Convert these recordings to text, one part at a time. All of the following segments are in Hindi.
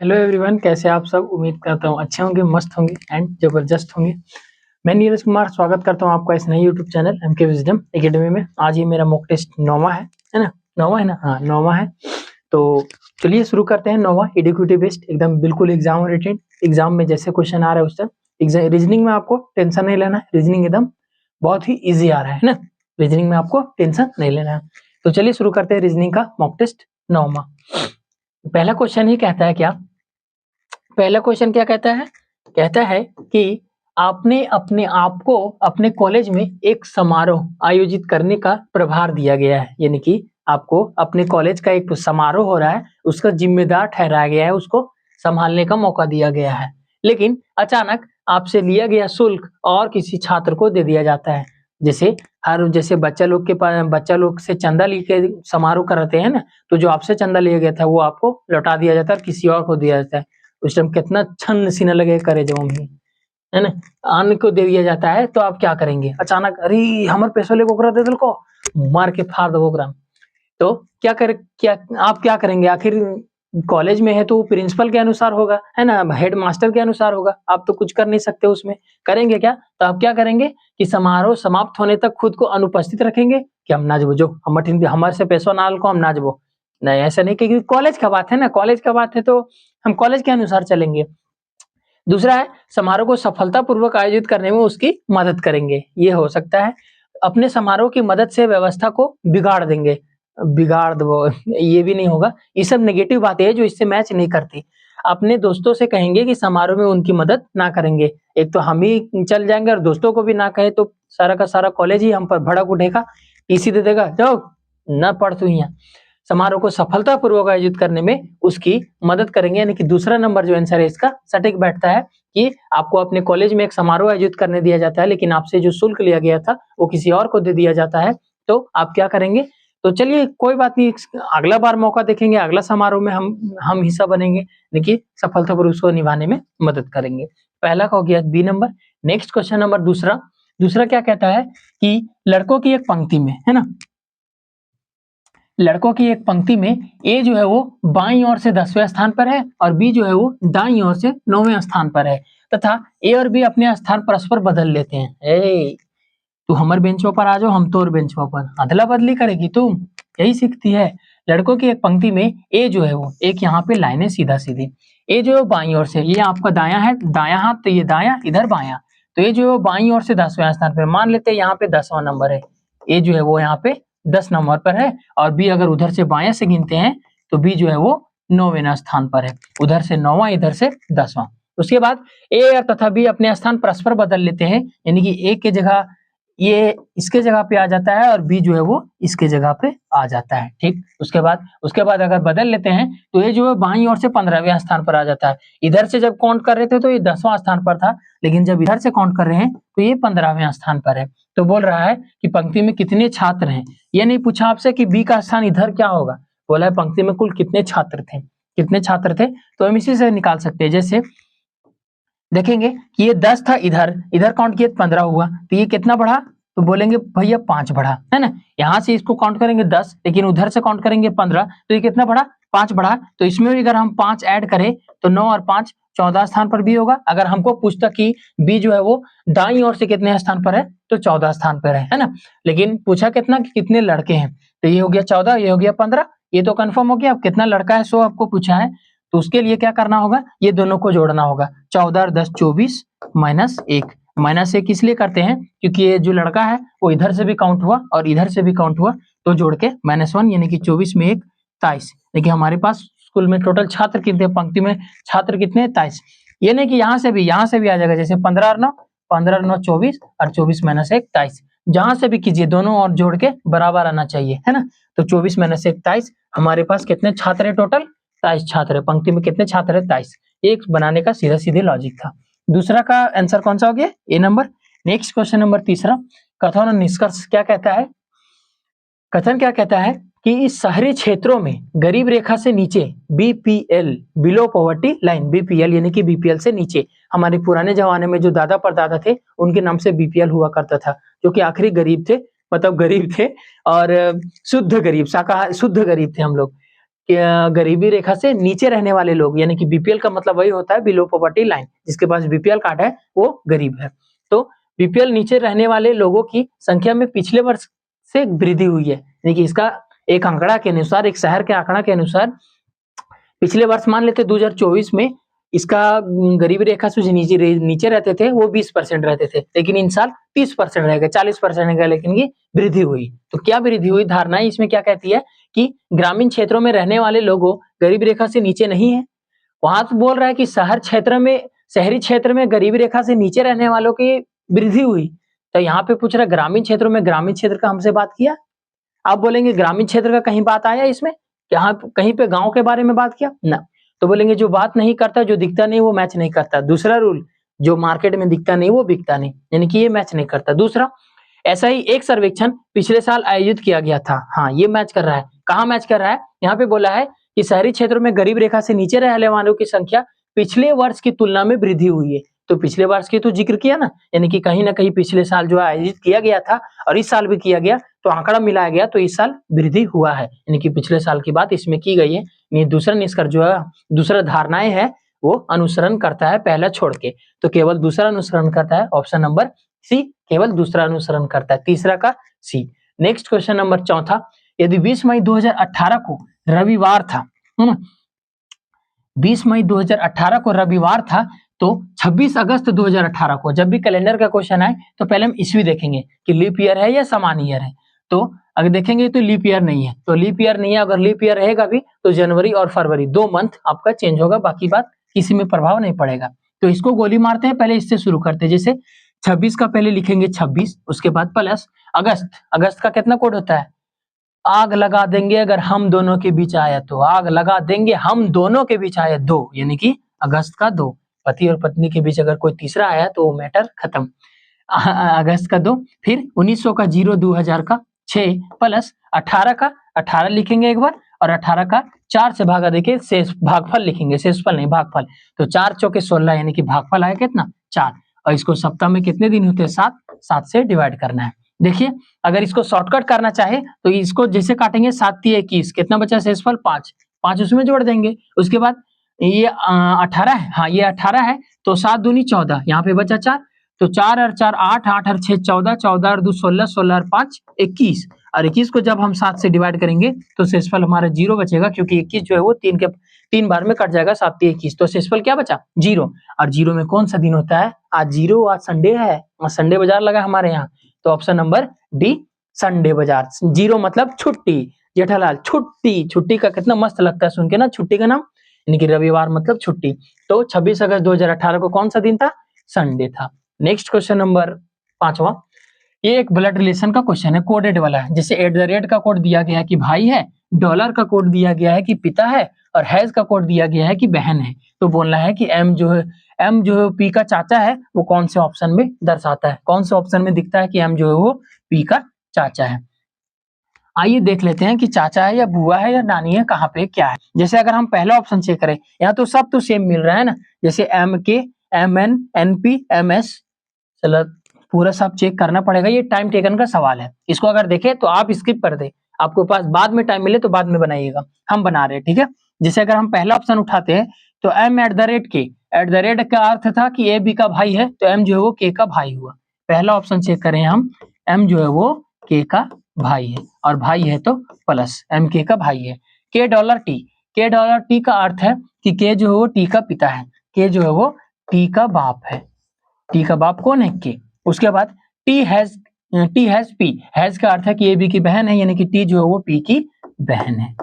हेलो एवरीवन, कैसे आप सब। उम्मीद करता हूँ अच्छे होंगे, मस्त होंगे एंड जबरदस्त होंगे। मैं नीरज कुमार स्वागत करता हूँ आपका इस नए YouTube channel MK wisdom academy में। आज ये मेरा मॉक टेस्ट 9वां है ना। 9वां है ना, हाँ 9वां है। तो चलिए शुरू करते हैं। 9वां एडुकेटिव बेस्ड, एकदम बिल्कुल एग्जाम ओरिएंटेड। एग्जाम में जैसे क्वेश्चन आ रहा है उस तरह। रीजनिंग में आपको टेंशन नहीं लेना है, रीजनिंग एकदम बहुत ही ईजी आ रहा है ना। रीजनिंग में आपको टेंशन नहीं लेना है। तो चलिए शुरू करते हैं रीजनिंग का मॉक टेस्ट 9वां। पहला क्वेश्चन ही कहता है क्या, पहला क्वेश्चन क्या कहता है, कहता है कि आपने अपने आप को अपने कॉलेज में एक समारोह आयोजित करने का प्रभार दिया गया है। यानी कि आपको अपने कॉलेज का एक समारोह हो रहा है, उसका जिम्मेदार ठहराया गया है, उसको संभालने का मौका दिया गया है। लेकिन अचानक आपसे लिया गया शुल्क और किसी छात्र को दे दिया जाता है। जैसे बच्चा लोग से चंदा लेके समारोह कराते हैं ना, तो जो आपसे चंदा लिया गया था वो आपको लौटा दिया जाता है और किसी और को दिया जाता है। उस टाइम कितना छन्न सीना लगे करे जो में, है ना। अन्न को दे दिया जाता है तो आप क्या करेंगे, अचानक अरे हमर पैसों लेके ओकरा दे दिलको, मार के फाड़ दो ओकरा। तो क्या आप क्या करेंगे आखिर। कॉलेज में है तो प्रिंसिपल के अनुसार होगा, है ना, हेड मास्टर के अनुसार होगा। आप तो कुछ कर नहीं सकते उसमें। करेंगे क्या, तो आप क्या करेंगे कि समारोह समाप्त होने तक खुद को अनुपस्थित रखेंगे कि हम ना जबो, जो हमारे से पैसों ना को हम ना जबो। नहीं, ऐसा नहीं, क्योंकि कॉलेज का बात है ना, कॉलेज का बात है तो हम कॉलेज के अनुसार चलेंगे। दूसरा है, समारोह को सफलतापूर्वक आयोजित करने में उसकी मदद करेंगे। ये हो सकता है अपने समारोह की मदद से व्यवस्था को बिगाड़ देंगे, बिगाड़ दो, ये भी नहीं होगा। ये सब नेगेटिव बातें हैं जो इससे मैच नहीं करती। अपने दोस्तों से कहेंगे कि समारोह में उनकी मदद ना करेंगे। एक तो हम ही चल जाएंगे और दोस्तों को भी ना कहे तो सारा का सारा कॉलेज ही हम पर भड़क उठेगा, टीसी दे देगा, जाओ ना पढ़ तू यहाँ। समारोह को सफलतापूर्वक आयोजित करने में उसकी मदद करेंगे। यानी कि दूसरा नंबर जो आंसर है इसका सटीक बैठता है कि आपको अपने कॉलेज में एक समारोह आयोजित करने दिया जाता है, लेकिन आपसे जो शुल्क लिया गया था वो किसी और को दे दिया जाता है, तो आप क्या करेंगे। तो चलिए कोई बात नहीं, अगला बार मौका देखेंगे, अगला समारोह में हम हिस्सा बनेंगे, देखिए सफलतापूर्वक उसको निभाने में मदद करेंगे। पहला का हो गया B number. Next question number दूसरा। दूसरा क्या कहता है कि लड़कों की एक पंक्ति में, है ना, लड़कों की एक पंक्ति में ए जो है वो बाईं ओर से 10वें स्थान पर है और बी जो है वो दाईं ओर से 9वें स्थान पर है, तथा ए और बी अपने स्थान परस्पर बदल लेते हैं। तू हमारे बेंचों पर आ जाओ, हम तोर बेंचों पर, अदला बदली करेगी तुम, यही सीखती है। लड़कों की एक पंक्ति में ए जो है वो, एक यहाँ पे लाइन है सीधा सीधी, ए जो है बाईं ओर से, ये आपका दाया है, दाया हाथ तो ये दाया, इधर बाया, तो ये जो है वो बाईं ओर से 10वें स्थान पर, मान लेते हैं यहाँ पे 10वां नंबर है, ए जो है वो यहाँ पे 10 नंबर पर है, और बी अगर उधर से बाया से गिनते हैं तो बी जो है वो 9वें स्थान पर है, उधर से 9वां इधर से 10वां। उसके बाद ए तथा बी अपने स्थान परस्पर बदल लेते हैं, यानी कि ए के जगह ये इसके जगह पे आ जाता है और बी जो है वो इसके जगह पे आ जाता है। ठीक, उसके बाद अगर बदल लेते हैं तो ये जो है बाईं ओर से 15वें स्थान पर आ जाता है। इधर से जब काउंट कर रहे थे तो ये 10वां स्थान पर था, लेकिन जब इधर से काउंट कर रहे हैं तो ये 15वें स्थान पर है। तो बोल रहा है कि पंक्ति में कितने छात्र हैं। ये नहीं पूछा आपसे कि बी का स्थान इधर क्या होगा, बोला है पंक्ति में कुल कितने छात्र थे, कितने छात्र थे। तो हम इसी से निकाल सकते हैं। जैसे देखेंगे कि ये 10 था, इधर इधर काउंट किया 15 हुआ, तो ये कितना बढ़ा, तो बोलेंगे भैया 5 बढ़ा, है ना। यहाँ से इसको काउंट करेंगे 10, लेकिन उधर से काउंट करेंगे 15, तो ये कितना बढ़ा, 5 बढ़ा। तो इसमें भी अगर हम 5 ऐड करें तो 9 और 5 14 स्थान पर भी होगा। अगर हमको पूछता कि बी जो है वो दाईं ओर से कितने स्थान पर है, तो 14 स्थान पर है ना। लेकिन पूछा कितना कि कितने लड़के हैं, तो ये हो गया 14, ये हो गया 15, ये तो कंफर्म हो गया। अब कितना लड़का है सो आपको पूछा है, तो उसके लिए क्या करना होगा, ये दोनों को जोड़ना होगा। 14 और 10 24 माइनस 1, माइनस 1 इसलिए करते हैं क्योंकि ये जो लड़का है वो इधर से भी काउंट हुआ और इधर से भी काउंट हुआ, तो जोड़ के -1, यानी कि 24 में 1 23। देखिए हमारे पास स्कूल में टोटल छात्र कितने, पंक्ति में छात्र कितने 23। ये नहीं कि यहाँ से भी आ जाएगा, जैसे 15 और 9 24 और 24 माइनस 1 23, जहां से भी कीजिए दोनों और जोड़ के बराबर आना चाहिए, है ना। तो 24 माइनस 1 23, हमारे पास कितने छात्र है टोटल, 23 छात्र है। पंक्ति में कितने छात्र है, 23। एक बनाने का सीधा सीधे लॉजिक था। दूसरा का आंसर कौन सा हो गया, ए नंबर। नेक्स्ट क्वेश्चन नंबर तीसरा। कथन और निष्कर्ष क्या कहता है, कथन क्या कहता है कि इस शहरी क्षेत्रों में गरीब रेखा से नीचे BPL, below poverty line, BPL यानी कि बीपीएल से नीचे, हमारे पुराने जमाने में जो दादा परदादा थे उनके नाम से बीपीएल हुआ करता था, जो कि आखिरी गरीब थे, मतलब गरीब थे और शुद्ध गरीब, शाकाहारी शुद्ध गरीब थे हम लोग। गरीबी रेखा से नीचे रहने वाले लोग, यानी कि बीपीएल का मतलब वही होता है बिलो पॉवर्टी लाइन, जिसके पास बीपीएल कार्ड है वो गरीब है। तो बीपीएल नीचे रहने वाले लोगों की संख्या में पिछले वर्ष से वृद्धि हुई है, यानी कि इसका एक आंकड़ा के अनुसार, एक शहर के आंकड़ा के अनुसार पिछले वर्ष मान लेते 2024 में इसका गरीबी रेखा से जो नीचे रहते थे वो 20% रहते थे, लेकिन इन साल 30% रह गए, 40% रह गए, लेकिन ये वृद्धि हुई। तो क्या वृद्धि हुई? धारणा इसमें क्या कहती है कि ग्रामीण क्षेत्रों में रहने वाले लोगों गरीबी रेखा से नीचे नहीं है। वहां तो बोल रहा है कि शहरी क्षेत्र में गरीबी रेखा से नीचे रहने वालों की वृद्धि हुई। तो यहाँ पे पूछ रहा है ग्रामीण क्षेत्रों में, ग्रामीण क्षेत्र का हमसे बात किया। आप बोलेंगे ग्रामीण क्षेत्र का कहीं बात आया इसमें, यहाँ कहीं पे गांव के बारे में बात किया ना। तो बोलेंगे जो बात नहीं करता, जो दिखता नहीं वो मैच नहीं करता। दूसरा रूल, जो मार्केट में दिखता नहीं वो बिकता नहीं, यानी कि ये मैच नहीं करता। दूसरा, ऐसा ही एक सर्वेक्षण पिछले साल आयोजित किया गया था। हाँ, ये मैच कर रहा है। कहाँ मैच कर रहा है? यहाँ पे बोला है कि शहरी क्षेत्रों में गरीब रेखा से नीचे रहने वालों की संख्या पिछले वर्ष की तुलना में वृद्धि हुई है। तो पिछले वर्ष की तो जिक्र किया ना, यानी कि कहीं ना कहीं पिछले साल जो आयोजित किया गया था और इस साल भी किया गया, तो आंकड़ा मिलाया गया तो इस साल वृद्धि हुआ है, यानी कि पिछले साल की बात इसमें की गई है। ये दूसरा निष्कर्ष जो है, दूसरा धारणाएं है वो अनुसरण करता है पहला छोड़ के, तो केवल दूसरा अनुसरण करता है। ऑप्शन नंबर सी, केवल दूसरा अनुसरण करता है, तीसरा का सी। नेक्स्ट क्वेश्चन नंबर चौथा, यदि 20 मई 2018 को रविवार था, 20 मई 2018 को रविवार था, तो 26 अगस्त 2018 को, जब भी कैलेंडर का क्वेश्चन आए तो पहले हम ईस्वी देखेंगे कि लीप ईयर है या समान ईयर है। तो अगर देखेंगे तो लीप ईयर नहीं है, तो लीप ईयर नहीं है। अगर लीप ईयर रहेगा भी तो जनवरी और फरवरी 2 मंथ आपका चेंज होगा, बाकी बात किसी में प्रभाव नहीं पड़ेगा। तो इसको गोली मारते हैं, पहले इससे शुरू करते हैं। जैसे 26 का पहले लिखेंगे 26, उसके बाद प्लस अगस्त। अगस्त का कितना कोड होता है? आग लगा देंगे अगर हम दोनों के बीच आया तो, आग लगा देंगे हम दोनों के बीच आया 2, यानी कि अगस्त का 2। पति और पत्नी के बीच अगर कोई तीसरा आया तो वो मैटर खत्म। अगस्त का 2, फिर 1900 का 0, 2000 का 6 प्लस 18 का 18 लिखेंगे एक बार, और 18 का 4 से भागा देके शेष भागफल लिखेंगे, शेषफल नहीं भागफल। तो 4 चौके 16, यानी कि भागफल आया कितना? 4। और इसको सप्ताह में कितने दिन होते हैं? 7, 7 से डिवाइड करना है। देखिए, अगर इसको शॉर्टकट करना चाहे तो इसको जैसे काटेंगे 7 × 21, कितना बचा शेषफल? 5, 5 उसमें जोड़ देंगे। उसके बाद ये 18 है, हाँ ये 18 है, तो 7 दूनी 14, यहाँ पे बचा 4, तो 4 और 4 8, 8 और 6 14, 14 और 2 16, 16 और 5 21, और 21 को जब हम 7 से डिवाइड करेंगे तो शेषफल हमारा 0 बचेगा, क्योंकि 21 जो है वो 3 बार में कट जाएगा, 7 × 21, तो शेषफल क्या बचा? 0। और 0 में कौन सा दिन होता है? आज 0, आज संडे है, संडे बाजार लगा हमारे यहाँ। तो ऑप्शन नंबर डी, संडे बाजार। 0 मतलब छुट्टी। जेठालाल, छुट्टी, छुट्टी का कितना मस्त लगता है सुन के ना, छुट्टी का नाम, यानी कि रविवार मतलब छुट्टी। तो 26 अगस्त 2018 को कौन सा दिन था? संडे था। नेक्स्ट क्वेश्चन नंबर 5वां, ये एक ब्लड रिलेशन का क्वेश्चन है, कोडेड वाला है। जैसे @ का कोड दिया गया है कि भाई है, डॉलर का कोड दिया गया है कि पिता है, और हैज का कोड दिया गया है कि बहन है। तो बोलना है कि एम जो है पी का चाचा है, वो कौन से ऑप्शन में दर्शाता है, कौन से ऑप्शन में दिखता है कि एम जो है वो पी का चाचा है। आइए देख लेते हैं कि चाचा है या बुआ है या नानी है, कहाँ पे क्या है। जैसे अगर हम पहला ऑप्शन चेक करें, यहाँ तो सब तो सेम मिल रहा है ना, जैसे MK, MN, NP, MS, चलो पूरा सब चेक करना पड़ेगा, ये टाइम टेकन का सवाल है। इसको अगर देखें तो आप स्किप कर दे, आपको पास बाद में टाइम मिले तो बाद में बनाइएगा, हम बना रहे हैं, ठीक है। जैसे अगर हम पहला ऑप्शन उठाते हैं तो M@K, @ का अर्थ था कि A B का भाई है, तो M जो है वो K का भाई हुआ। पहला ऑप्शन चेक करें हम, M जो है वो K का भाई है, और भाई है तो प्लस MK का भाई है। $T, $T का अर्थ है कि K जो है वो T का पिता है, K जो है वो T का बाप है। T का बाप कौन है? K। उसके बाद T हैज P, हैज का अर्थ है कि A B की बहन है, यानी कि T जो है वो P की बहन है।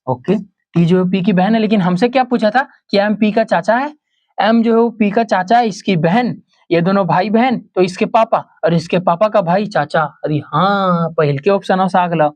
ओके, T जो है P की बहन है, लेकिन हमसे क्या पूछा था कि M P का चाचा है। M जो है वो P का चाचा है, इसकी बहन, ये दोनों भाई बहन, तो इसके पापा और इसके पापा का भाई चाचा। अरे हाँ, पहल के ऑप्शन से आगला।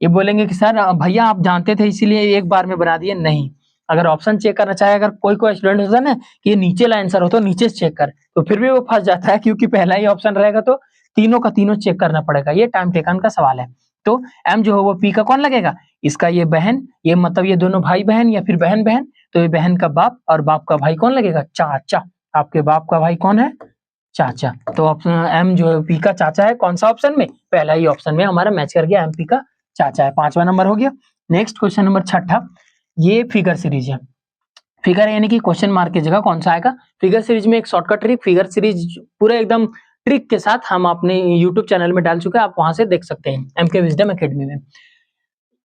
ये बोलेंगे कि सर भैया आप जानते थे इसीलिए एक बार में बना दिए, नहीं। अगर ऑप्शन चेक करना चाहे, अगर कोई स्टूडेंट होता है ना कि ये नीचे वाला आंसर हो तो नीचे से चेक कर, तो फिर भी वो फंस जाता है, क्योंकि पहला ही ऑप्शन रहेगा तो तीनों का तीनों चेक करना पड़ेगा। ये टाइम टेकन का सवाल है। तो एम जो है वो पी का कौन लगेगा? इसका ये बहन, ये मतलब ये दोनों भाई बहन या फिर बहन बहन, तो ये बहन का बाप, और बाप का भाई कौन लगेगा? चाचा। आपके बाप का भाई कौन है? चाचा। तो ऑप्शन एम जो है पी का चाचा है, कौन सा ऑप्शन में? पहला ही ऑप्शन में हमारा मैच कर गया, एम पी का चाचा है। 5वां नंबर हो गया। नेक्स्ट क्वेश्चन नंबर 6, ये फिगर सीरीज है। फिगर यानी कि क्वेश्चन मार्क की जगह कौन सा आएगा? फिगर सीरीज में एक शॉर्टकट ट्रिक, फिगर सीरीज पूरा एकदम ट्रिक के साथ हम अपने यूट्यूब चैनल में डाल चुके हैं, आप वहां से देख सकते हैं एमके विजडम एकेडमी में।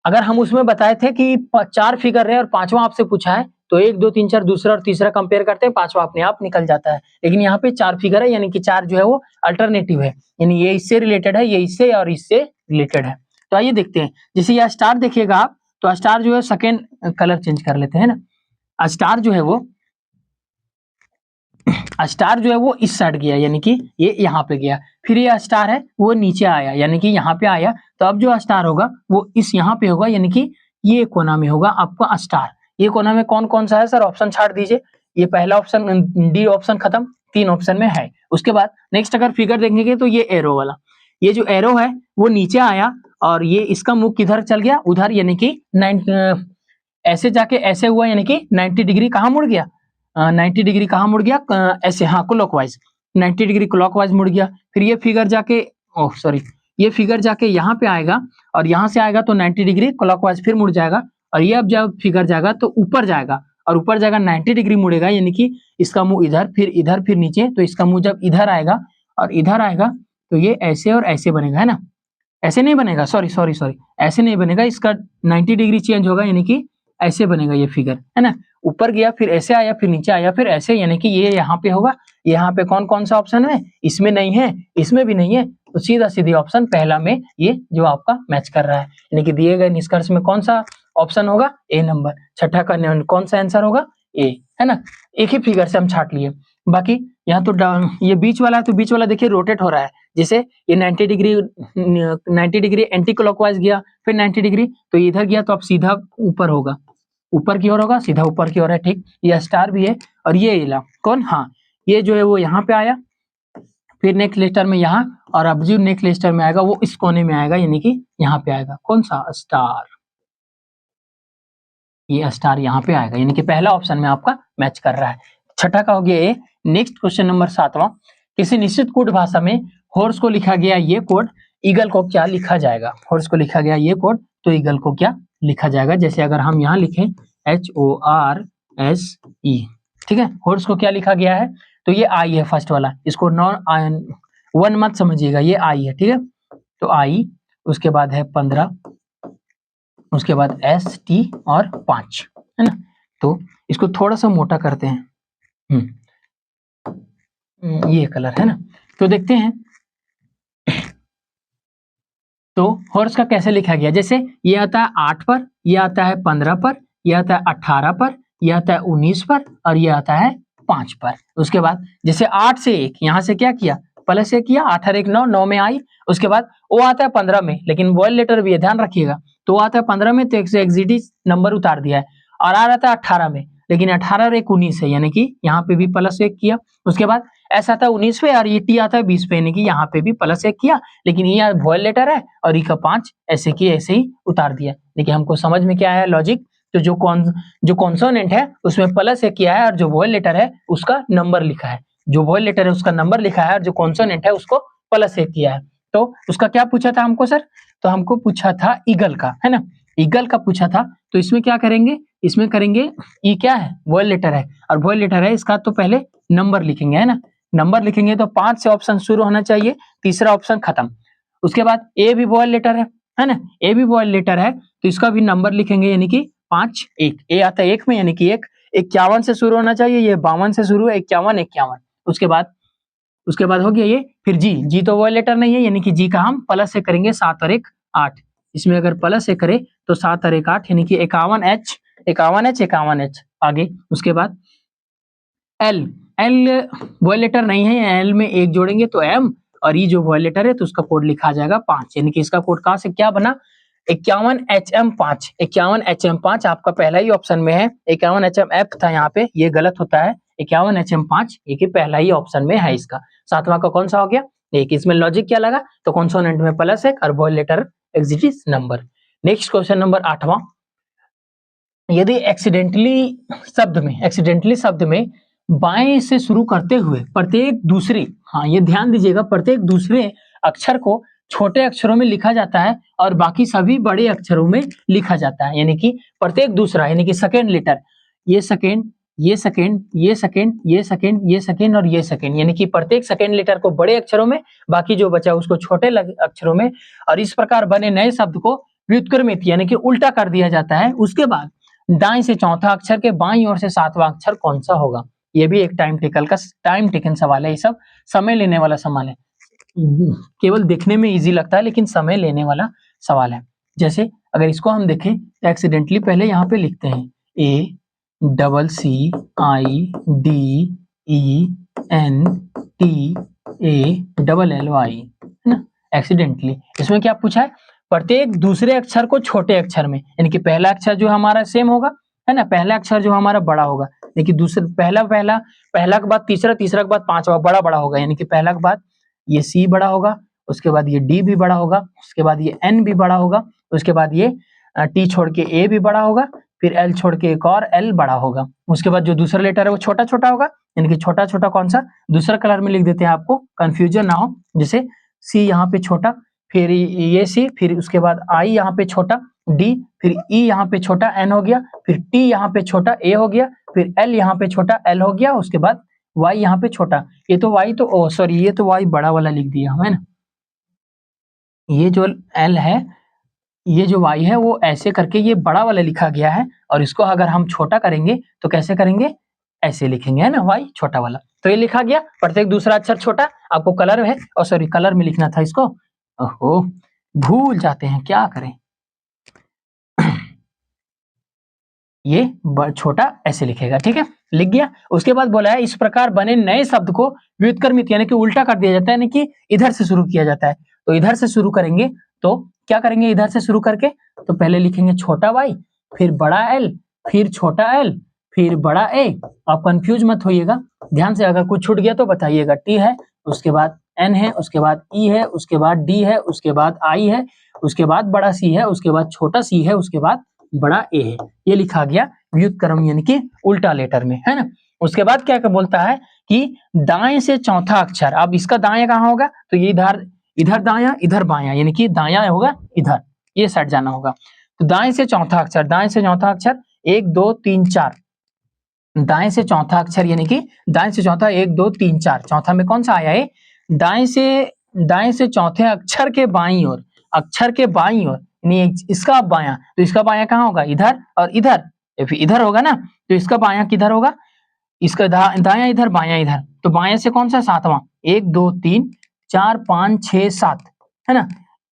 अगर हम उसमें बताए थे कि 4 फिगर है और 5वां आपसे पूछा है तो 1 2 3 4 दूसरा और तीसरा कंपेयर करते हैं, 5वां अपने आप निकल जाता है। लेकिन यहाँ पे 4 फिगर है यानी कि 4 जो है वो अल्टरनेटिव है, यानी ये इससे रिलेटेड है, ये इससे और इससे रिलेटेड है। तो आइए देखते हैं। जैसे यह स्टार देखिएगा आप, तो स्टार जो है सेकेंड कलर चेंज कर लेते हैं ना। स्टार जो है वो इस साइड गया यानी कि ये यहाँ पे गया, फिर ये स्टार है वो नीचे आया यानी कि यहाँ पे आया, तो अब जो स्टार होगा वो इस यहाँ पे होगा यानी कि ये कोना में होगा आपका स्टार। ये कोना में कौन कौन सा है सर? ऑप्शन छाट दीजिए। ये पहला ऑप्शन डी ऑप्शन खत्म, 3 ऑप्शन में है। उसके बाद नेक्स्ट अगर फिगर देखेंगे तो ये एरो वाला, ये जो एरो है वो नीचे आया और ये इसका मुख किधर चल गया? उधर, यानी कि ऐसे जाके ऐसे हुआ यानी कि 90 डिग्री कहाँ मुड़ गया? 90 डिग्री कहाँ मुड़ गया? ऐसे, हाँ क्लॉकवाइज 90 डिग्री क्लॉकवाइज मुड़ गया। फिर ये फिगर जाके ये फिगर जाके यहाँ पे आएगा और यहाँ से आएगा तो 90 डिग्री क्लॉकवाइज फिर मुड़ जाएगा, और ये अब जब फिगर जाएगा तो ऊपर जाएगा और ऊपर जाएगा 90 डिग्री मुड़ेगा यानी कि इसका मुंह इधर फिर नीचे, तो इसका मुंह जब इधर आएगा और इधर आएगा तो ये ऐसे और ऐसे बनेगा, है ना। ऐसे नहीं बनेगा, सॉरी ऐसे नहीं बनेगा, इसका 90 डिग्री चेंज होगा यानी कि ऐसे बनेगा ये फिगर, है ना। ऊपर गया फिर ऐसे आया फिर नीचे आया फिर ऐसे, यानी कि ये यहाँ पे होगा। यहाँ पे कौन कौन सा ऑप्शन है? इसमें नहीं है, इसमें भी नहीं है, तो सीधा सीधी ऑप्शन पहला में ये जो आपका मैच कर रहा है, यानी कि दिए गए निष्कर्ष में कौन सा ऑप्शन होगा? ए नंबर। छठा का कौन सा आंसर होगा? ए, है ना। एक ही फिगर से हम छाट लिए। बाकी यहाँ तो ये बीच वाला है, तो बीच वाला देखिए रोटेट हो रहा है, जैसे ये 90 डिग्री एंटी क्लॉकवाइज गया, फिर 90 डिग्री तो इधर गया, तो अब सीधा ऊपर होगा, ऊपर की ओर होगा, सीधा ऊपर की ओर है, ठीक। ये स्टार भी है और ये इला कौन? हाँ, ये जो है वो यहाँ पे आया, फिर नेक्स्ट लेटर में यहाँ, और अब जो नेक्स्ट लेटर में आएगा वो इस कोने में आएगा, यानी कि यहाँ पे आएगा कौन सा? स्टार। ये स्टार यहाँ पे आएगा, यानी कि पहला ऑप्शन में आपका मैच कर रहा है। छठा का हो गया ये। नेक्स्ट क्वेश्चन नंबर 7वां, किसी निश्चित कोड भाषा में हॉर्स को लिखा गया ये कोड, ईगल को क्या लिखा जाएगा? हॉर्स को लिखा गया ये कोड, तो ईगल को क्या लिखा जाएगा? जैसे अगर हम यहाँ लिखें HORSE, ठीक है। हॉर्स को क्या लिखा गया है? तो ये आई है फर्स्ट वाला, इसको नॉन वन मत समझिएगा, ये आई है, ठीक है। तो आई, उसके बाद है 15, उसके बाद ST और 5, है ना। तो इसको थोड़ा सा मोटा करते हैं, ये कलर है ना। तो देखते हैं तो हॉर्स का कैसे लिखा गया। जैसे ये आता है 8 पर, ये आता है 15 पर, ये आता है 18 पर, ये आता है 19 पर, और ये आता है 5 पर। उसके बाद जैसे 8 से 1 यहाँ से क्या किया? प्लस 1 किया, 8 और 1 9, 9 में आई। उसके बाद वो आता है 15 में, लेकिन वॉइल लेटर भी है, ध्यान रखिएगा। तो वो आता है 15 में, तो 1 से एक्सिडी नंबर उतार दिया है, और आ रहा था 18 में, लेकिन 18 और 1 19 है, यानी कि यहाँ पे भी प्लस 1 किया। उसके बाद ऐसा आता है 19 पे और ये टी आता है 20 पे, यानी कि यहाँ पे भी प्लस 1 किया, लेकिन ये वॉइल लेटर है और ई का 5 ऐसे की ऐसे ही उतार दिया। लेकिन हमको समझ में क्या आया लॉजिक? तो जो कॉन्सोनेंट है उसमें प्लस 1 किया है और जो वॉइल लेटर है उसका नंबर लिखा है, जो वॉइल लेटर है उसका नंबर लिखा है और जो कॉन्सोनेंट है उसको प्लस 1 किया है। तो उसका क्या पूछा था हमको सर? तो हमको पूछा था ईगल का, है ना। ईगल का पूछा था, तो इसमें क्या करेंगे? इसमें करेंगे ई क्या है? वॉइल लेटर है, और वॉइल लेटर है इसका तो पहले नंबर लिखेंगे, है ना। नंबर लिखेंगे तो 5 से ऑप्शन शुरू होना चाहिए, तीसरा ऑप्शन खत्म। उसके बाद ए भी वॉइल लेटर है ना। ए भी वॉइल लेटर है तो इसका भी नंबर लिखेंगे, यानी कि 5 1, ए आता है 1 में, यानी कि 1 51 से शुरू होना चाहिए, ये 52 से शुरू है, 51 51। उसके बाद हो गया ये। फिर जी तो वॉइल लेटर नहीं है, यानी कि जी का हम प्लस से करेंगे, 7 और 1 8। इसमें अगर प्लस से करे तो 7 और 1 8, यानी कि 51H आगे। उसके बाद एल वॉइल लेटर नहीं है, एल में 1 जोड़ेंगे तो एम, और ये जो वॉइल लेटर है तो उसका कोड लिखा जाएगा 5, यानी कि इसका कोड कहाँ से क्या बना? 51HM5। 51HM5 आपका पहला ही ऑप्शन में है, 51HMF था यहाँ पे, ये गलत होता है, 51HM5 ये पहला ही ऑप्शन में है इसका। 7वां का कौन सा हो गया? एक। इसमें लॉजिक क्या लगा? तो कॉन्सोनेंट में प्लस 1 और vowel letter exists number. Next question number 8वां, यदि एक्सीडेंटली शब्द में बाएं से शुरू करते हुए प्रत्येक दूसरे, हाँ ये ध्यान दीजिएगा, प्रत्येक दूसरे अक्षर को छोटे अक्षरों में लिखा जाता है और बाकी सभी बड़े अक्षरों में लिखा जाता है, यानी कि प्रत्येक दूसरा, यानी कि सेकेंड लेटर, ये सेकेंड, ये सेकेंड, ये सेकेंड, ये सेकेंड, ये सेकेंड और ये सेकेंड, यानी कि प्रत्येक सेकेंड लेटर को बड़े अक्षरों में, बाकी जो बचा उसको छोटे अक्षरों में, और इस प्रकार बने नए शब्द को व्युत्क्रमित यानी कि उल्टा कर दिया जाता है। उसके बाद दाएं से चौथा अक्षर के बाईं ओर से सातवां अक्षर कौन सा होगा? ये भी एक टाइम टेकन सवाल है, ये सब समय लेने वाला सवाल है, केवल देखने में इजी लगता है लेकिन समय लेने वाला सवाल है। जैसे अगर इसको हम देखें तो एक्सीडेंटली पहले यहाँ पे लिखते हैं ACCIDENTALLY, है ना, एक्सीडेंटली। इसमें क्या पूछा है? प्रत्येक दूसरे अक्षर को छोटे अक्षर में, यानी कि पहला अक्षर जो हमारा सेम होगा, है ना, पहला अक्षर जो हमारा बड़ा होगा, लेकिन दूसरे पहला के बाद तीसरा के बाद पांचवा बड़ा होगा, यानी कि पहला के बाद ये C बड़ा होगा, उसके बाद ये D भी बड़ा होगा, उसके बाद ये N भी बड़ा होगा, उसके बाद ये T छोड़ के A भी बड़ा होगा, फिर L छोड़ के एक और L बड़ा होगा, उसके बाद जो दूसरा लेटर है वो छोटा छोटा होगा, यानी कि छोटा छोटा कौन सा, दूसरा कलर में लिख देते हैं आपको कंफ्यूजन ना हो। जैसे C यहाँ पे छोटा, फिर ये C, फिर उसके बाद I यहाँ पे छोटा, D, फिर E यहाँ पे छोटा N हो गया, फिर T यहाँ पे छोटा A हो गया, फिर L यहाँ पे छोटा L हो गया, उसके बाद Y यहाँ पे छोटा, ये तो Y तो सॉरी ये तो Y बड़ा वाला लिख दिया है ना, ये जो L है, ये जो Y है वो ऐसे करके ये बड़ा वाला लिखा गया है, और इसको अगर हम छोटा करेंगे तो कैसे करेंगे, ऐसे लिखेंगे, है ना, Y छोटा वाला। तो ये लिखा गया, प्रत्येक दूसरा अक्षर छोटा, आपको कलर है और सॉरी कलर में लिखना था इसको, ओहो भूल जाते हैं, क्या करें। ये छोटा ऐसे लिखेगा, ठीक है, लिख गया। उसके बाद बोला है इस प्रकार बने नए शब्द को व्युत्क्रमित यानी कि उल्टा कर दिया जाता है, यानी कि इधर से शुरू किया जाता है। तो इधर से शुरू करेंगे तो क्या करेंगे, इधर से शुरू करके तो पहले लिखेंगे छोटा y, फिर बड़ा L, फिर छोटा L, फिर बड़ा A। आप कंफ्यूज मत होइएगा, ध्यान से, अगर कुछ छूट गया तो बताइएगा। T है, उसके बाद N है, उसके बाद E है, उसके बाद D है, उसके बाद I है, उसके बाद बड़ा C है, उसके बाद छोटा C है, उसके बाद बड़ा A है। ये लिखा गया व्युत्क्रम यानी कि उल्टा लेटर में, है ना। उसके बाद क्या बोलता है कि दाएं से चौथा अक्षर, अब इसका दाएं कहाँ होगा, तो ये इधर दायां इधर बायां, यानी कि दायां होगा इधर, ये साइड जाना होगा। तो दाएं से चौथा अक्षर 1 2 3 4, दाएं से चौथा अक्षर यानी कि दाएं से चौथा 1 2 3 4, चौथा में कौन सा आया है, दाएं से चौथे अक्षर के बाईं ओर, यानी इसका बायां, तो इसका बायां कहाँ होगा, इधर और इधर, फिर इधर होगा ना, तो इसका बायां किधर होगा, इसका दायां इधर बायां इधर, तो बायां से कौन सा, सातवां, 1 2 3 4 5 6 7, है ना,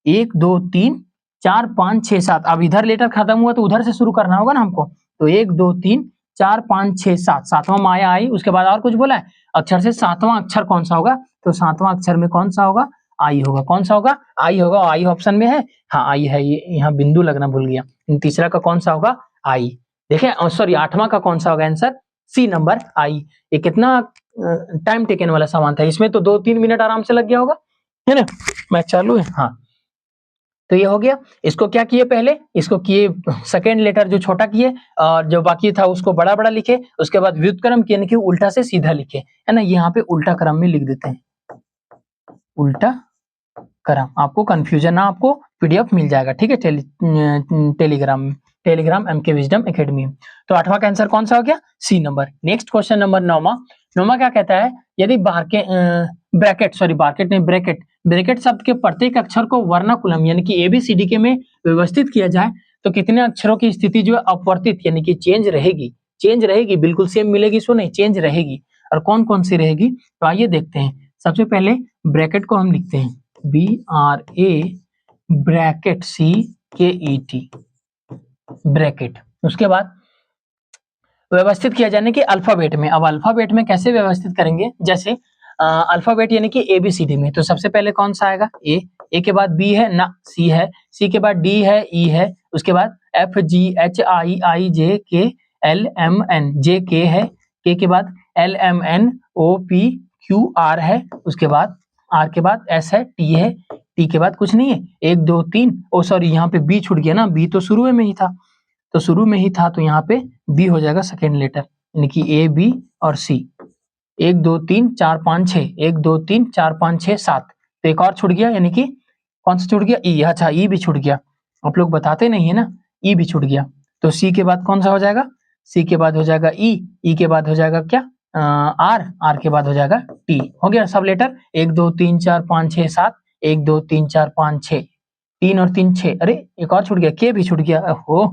1 2 3 4 5 6 7। अब इधर लेटर खत्म हुआ तो उधर से शुरू करना होगा ना हमको, तो 1 2 3 4 5 6 7, सातवां माया आई। उसके बाद और कुछ बोला है, अक्षर से सातवां अक्षर कौन सा होगा, तो सातवां अक्षर में कौन सा होगा, आई होगा, कौन सा होगा, आई होगा, आई ऑप्शन में है, हाँ आई है, ये यहाँ बिंदु लगना भूल गया, तीसरा का कौन सा होगा, आई। देखें सॉरी आठवां का कौन सा होगा आंसर, सी नंबर आई। ये कितना टाइम टेकन वाला सामान था, इसमें तो 2-3 मिनट आराम से लग गया होगा, है ना। मैं चालू है, हाँ, तो ये हो गया। इसको क्या किए, पहले इसको किए सेकेंड लेटर जो छोटा किए और जो बाकी था उसको बड़ा बड़ा लिखे, उसके बाद व्युत्क्रम किए यानी कि उल्टा से सीधा लिखे, है ना। यहाँ पे उल्टा क्रम में लिख देते हैं, उल्टा क्रम, आपको कंफ्यूजन ना, आपको पीडीएफ मिल जाएगा, ठीक है, टेलीग्राम एमके विजडम एकेडमी। तो आठवां का आंसर कौन सा हो गया, C number. Next question number 9वां क्या कहता है, यदि ब्रैकेट शब्द के प्रत्येक अक्षर को वर्णाकुलम यानी कि ABCD के में व्यवस्थित किया जाए तो कितने अक्षरों की स्थिति जो है अपवर्तित यानी कि चेंज रहेगी, बिल्कुल सेम मिलेगी, सो नहीं, चेंज रहेगी। और कौन कौन सी रहेगी, तो आइए देखते हैं। सबसे पहले ब्रैकेट को हम लिखते हैं BRA ब्रैकेट CKET ब्रैकेट। उसके बाद व्यवस्थित किया जाने के अल्फाबेट में, अब अल्फाबेट में कैसे व्यवस्थित करेंगे, जैसे अल्फाबेट यानी कि ABCD में, तो सबसे पहले कौन सा आएगा, ए के बाद B है ना, C है, C के बाद D है, E है, उसके बाद FGHIIJKLMN, JK है, K के बाद LMNOPQR है, उसके बाद R के बाद S है, T है, T के बाद कुछ नहीं है, 1 2 3, ओ सॉरी यहाँ पे B छूट गया ना, B तो शुरू में ही था, तो यहाँ पे B हो जाएगा सेकेंड लेटर, यानी कि A B और C। 1 2 3 4 5 6, 1 2 3 4 5 6 7, तो एक और छूट गया यानी कि कौन सा छूट गया? ई। अच्छा, ई भी छूट गया, आप लोग बताते नहीं है ना, ई भी छूट गया। तो सी के बाद कौन सा हो जाएगा? सी के बाद हो जाएगा ई के बाद हो जाएगा क्या? आर के बाद हो जाएगा टी। हो गया सब लेटर। 1 2 3 4 5 6 7, 1 2 3 4 5 6, 3 और 3 6। अरे एक और छूट गया, के भी छूट गया। ओहो,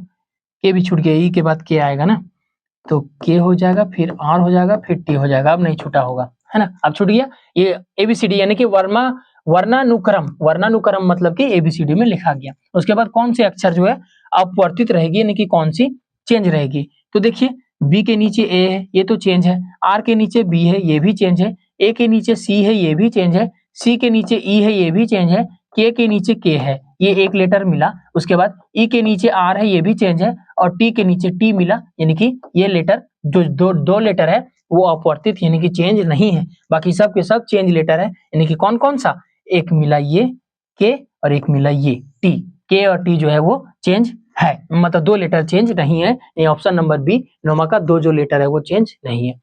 के भी छूट गया, ई के बाद के आएगा ना, तो के हो जाएगा, फिर आर हो जाएगा, फिर टी हो जाएगा। अब नहीं छूटा होगा, है ना, अब छूट गया। ये एबीसीडी यानी कि वर्णानुक्रम मतलब कि एबीसीडी में लिखा गया। उसके बाद कौन से अक्षर जो है अपवर्तित रहेगी, यानी कि कौन सी चेंज रहेगी? तो देखिए, बी के नीचे ए है, ये तो चेंज है। आर के नीचे बी है, ये भी चेंज है। ए के नीचे सी है, ये भी चेंज है। सी के नीचे ई है, ये भी चेंज है। के नीचे के है, ये एक लेटर मिला। उसके बाद ई के नीचे आर है, ये भी चेंज है। और टी के नीचे टी मिला, यानी कि ये लेटर जो दो लेटर है वो अपवर्तित यानी कि चेंज नहीं है। बाकी सब के सब चेंज लेटर है, यानी कि कौन कौन सा? एक मिला ये के और एक मिला ये टी। के और टी जो है वो चेंज है, मतलब दो लेटर चेंज नहीं है। ये ऑप्शन नंबर बी, नोमा का दो जो लेटर है वो चेंज नहीं है।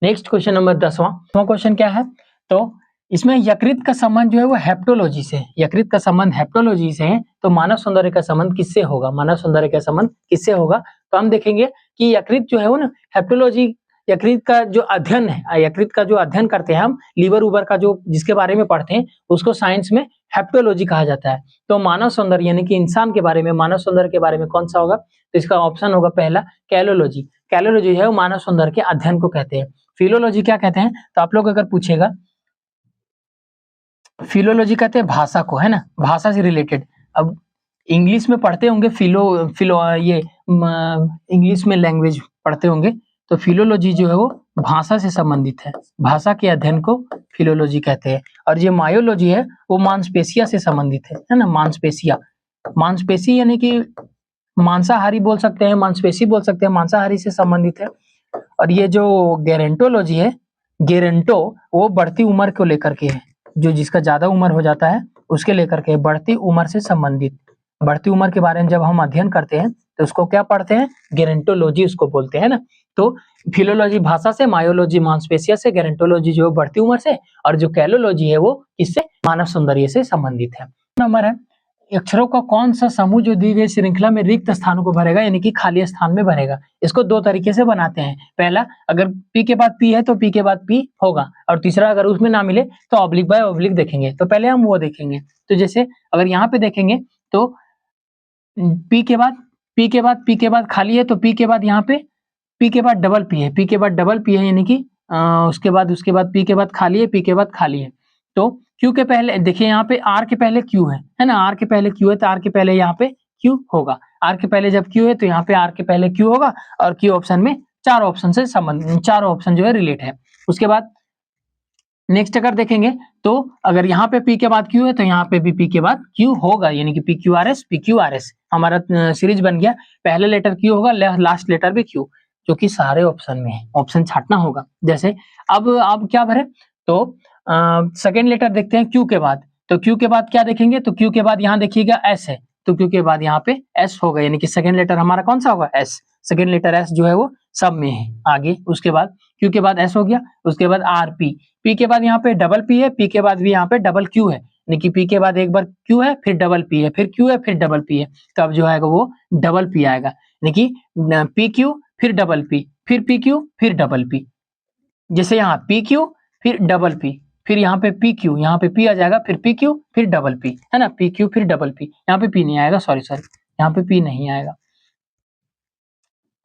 नेक्स्ट क्वेश्चन नंबर 10वां क्वेश्चन क्या है? तो इसमें यकृत का संबंध जो है वो हेप्टोलॉजी से, यकृत का संबंध हेप्टोलॉजी से है। तो मानव सौंदर्य का संबंध किससे होगा? मानव सौंदर्य का संबंध किससे होगा? तो हम देखेंगे कि यकृत जो है वो ना, हेप्टोलॉजी यकृत का जो अध्ययन है, यकृत का जो अध्ययन करते हैं हम, लीवर उबर का जो जिसके बारे में पढ़ते हैं, उसको साइंस में हेप्टोलॉजी कहा जाता है। तो मानव सौंदर्य यानी कि इंसान के बारे में, मानव सौंदर्य के बारे में कौन सा होगा? तो इसका ऑप्शन होगा पहला कैलोलॉजी। कैलोलॉजी है वो मानव सौंदर्य के अध्ययन को कहते हैं। फिलोलॉजी क्या कहते हैं? तो आप लोग अगर पूछेगा, फिलोलॉजी कहते हैं भाषा को, है ना, भाषा से रिलेटेड। अब इंग्लिश में पढ़ते होंगे फिलो ये इंग्लिश में लैंग्वेज पढ़ते होंगे, तो फिलोलॉजी जो है वो भाषा से संबंधित है, भाषा के अध्ययन को फिलोलॉजी कहते हैं। और ये मायोलॉजी है वो मांसपेशिया से संबंधित है ना, मांसपेशिया। मांसपेशी यानी कि मांसाहारी बोल सकते हैं, मांसपेशी बोल सकते हैं, मांसाहारी से संबंधित है। और ये जो गेरेंटोलॉजी है, गेरेंटो वो बढ़ती उम्र को लेकर के है, जो जिसका ज्यादा उम्र हो जाता है उसके लेकर के, बढ़ती उम्र से संबंधित। बढ़ती उम्र के बारे में जब हम अध्ययन करते हैं तो उसको क्या पढ़ते हैं? गेरेंटोलॉजी उसको बोलते हैं ना। तो फिलोलॉजी भाषा से, मायोलॉजी मांसपेशिया से, गेरेंटोलॉजी जो बढ़ती उम्र से, और जो कैलोलॉजी है वो किससे? मानव सौंदर्य से संबंधित है। नंबर है, अक्षरों का कौन सा समूह जो दी गई श्रृंखला में रिक्त स्थानों को भरेगा, यानी कि खाली स्थान में भरेगा? इसको दो तरीके से बनाते हैं। पहला, अगर पी के बाद पी है तो पी के बाद पी होगा, और तीसरा अगर उसमें ना मिले तो ऑब्लिक बाय ऑब्लिक देखेंगे। तो पहले हम वो देखेंगे। तो जैसे अगर यहाँ पे देखेंगे तो पी के बाद पी के बाद पी के बाद खाली है, तो पी के बाद यहाँ पे पी के बाद डबल पी है, पी के बाद डबल पी है, यानी कि उसके बाद पी के बाद खाली है, पी के बाद खाली है। तो क्यू के पहले देखिए, यहाँ पे आर के पहले क्यू है ना, आर के पहले क्यू है, तो आर के पहले यहाँ पे क्यू होगा। आर के पहले जब क्यू है तो यहाँ पे आर के पहले क्यू होगा, और क्यू ऑप्शन में चारों ऑप्शन से संबंध, चारों ऑप्शन जो है रिलेट है। उसके बाद नेक्स्ट अगर देखेंगे तो अगर यहाँ पे पी के बाद क्यू है तो यहाँ पे भी पी के बाद क्यू होगा, यानी कि पी क्यू आर एस हमारा सीरीज बन गया। पहले लेटर क्यू होगा, लास्ट लेटर भी क्यू, जो कि सारे ऑप्शन में है, ऑप्शन छाटना होगा। जैसे अब क्या भरे, तो सेकेंड लेटर देखते हैं क्यू के बाद। तो क्यू के बाद क्या देखेंगे, तो क्यू के बाद यहाँ देखिएगा एस है, तो क्यू के बाद यहाँ पे एस होगा, यानी कि सेकेंड लेटर हमारा कौन सा होगा? एस। सेकेंड लेटर एस जो है वो सब में है आगे। उसके बाद क्यू के बाद एस हो गया, उसके बाद आर पी, पी के बाद यहाँ पे डबल पी है, पी के बाद भी यहाँ पे डबल क्यू है, यानी कि पी के बाद एक बार क्यू है, फिर डबल पी है, फिर क्यू है, फिर डबल पी है, तो अब जो आएगा वो डबल पी आएगा, यानी कि पी क्यू फिर डबल पी, फिर पी क्यू फिर डबल पी। जैसे यहाँ पी क्यू फिर डबल पी, फिर यहाँ पे पी क्यू, यहाँ पे पी आ जाएगा, फिर पी क्यू फिर डबल पी, है ना, पी क्यू फिर डबल पी। यहाँ पे पी नहीं आएगा, सॉरी यहाँ पे पी नहीं आएगा,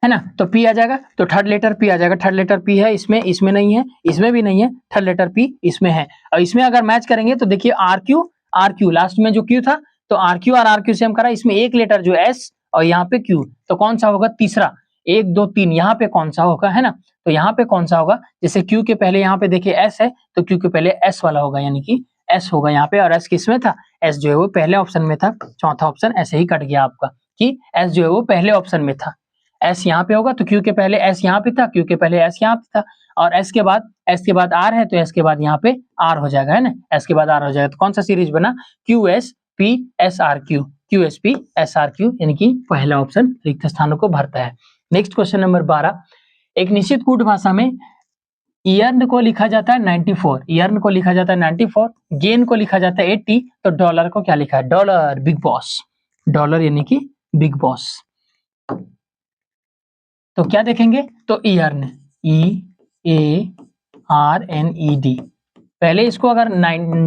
है ना, तो पी आ जाएगा, तो थर्ड लेटर पी आ जाएगा। थर्ड लेटर पी है इसमें नहीं है, इसमें भी नहीं है, थर्ड लेटर पी इसमें है। और इसमें अगर मैच करेंगे तो देखिए आर क्यू लास्ट में जो क्यू था, तो आर क्यू से हम करा, इसमें एक लेटर जो एस और यहाँ पे क्यू, तो कौन सा होगा? तीसरा, 1 2 3 यहाँ पे कौन सा होगा, है ना, तो यहाँ पे कौन सा होगा? जैसे क्यू के पहले यहाँ पे देखिए एस है, तो क्यू के पहले एस वाला होगा, यानी कि एस होगा यहाँ पे। और एस किसमें था? एस जो है वो पहले ऑप्शन में था, चौथा ऑप्शन ऐसे ही कट गया आपका कि एस जो है वो पहले ऑप्शन में था। एस यहाँ पे होगा, तो क्यू के पहले एस यहाँ पे था, क्यू के पहले एस यहाँ पे था, और एस के बाद आर है, तो एस के बाद यहाँ पे आर हो जाएगा, है ना, एस के बाद आर हो जाएगा। तो कौन सा सीरीज बना? Q S P S R Q, Q S P S R Q, यानी कि पहला ऑप्शन रिक्त स्थानों को भरता है। नेक्स्ट क्वेश्चन नंबर 12, एक निश्चित कूट भाषा में ईयर्न को लिखा जाता है 94, ईयर्न को लिखा जाता है 94, गेन को लिखा जाता है 80, तो डॉलर को क्या लिखा है? डॉलर, बिग बॉस, डॉलर यानी कि बिग बॉस। तो क्या देखेंगे? तो ईयर्न, EARNED। पहले इसको अगर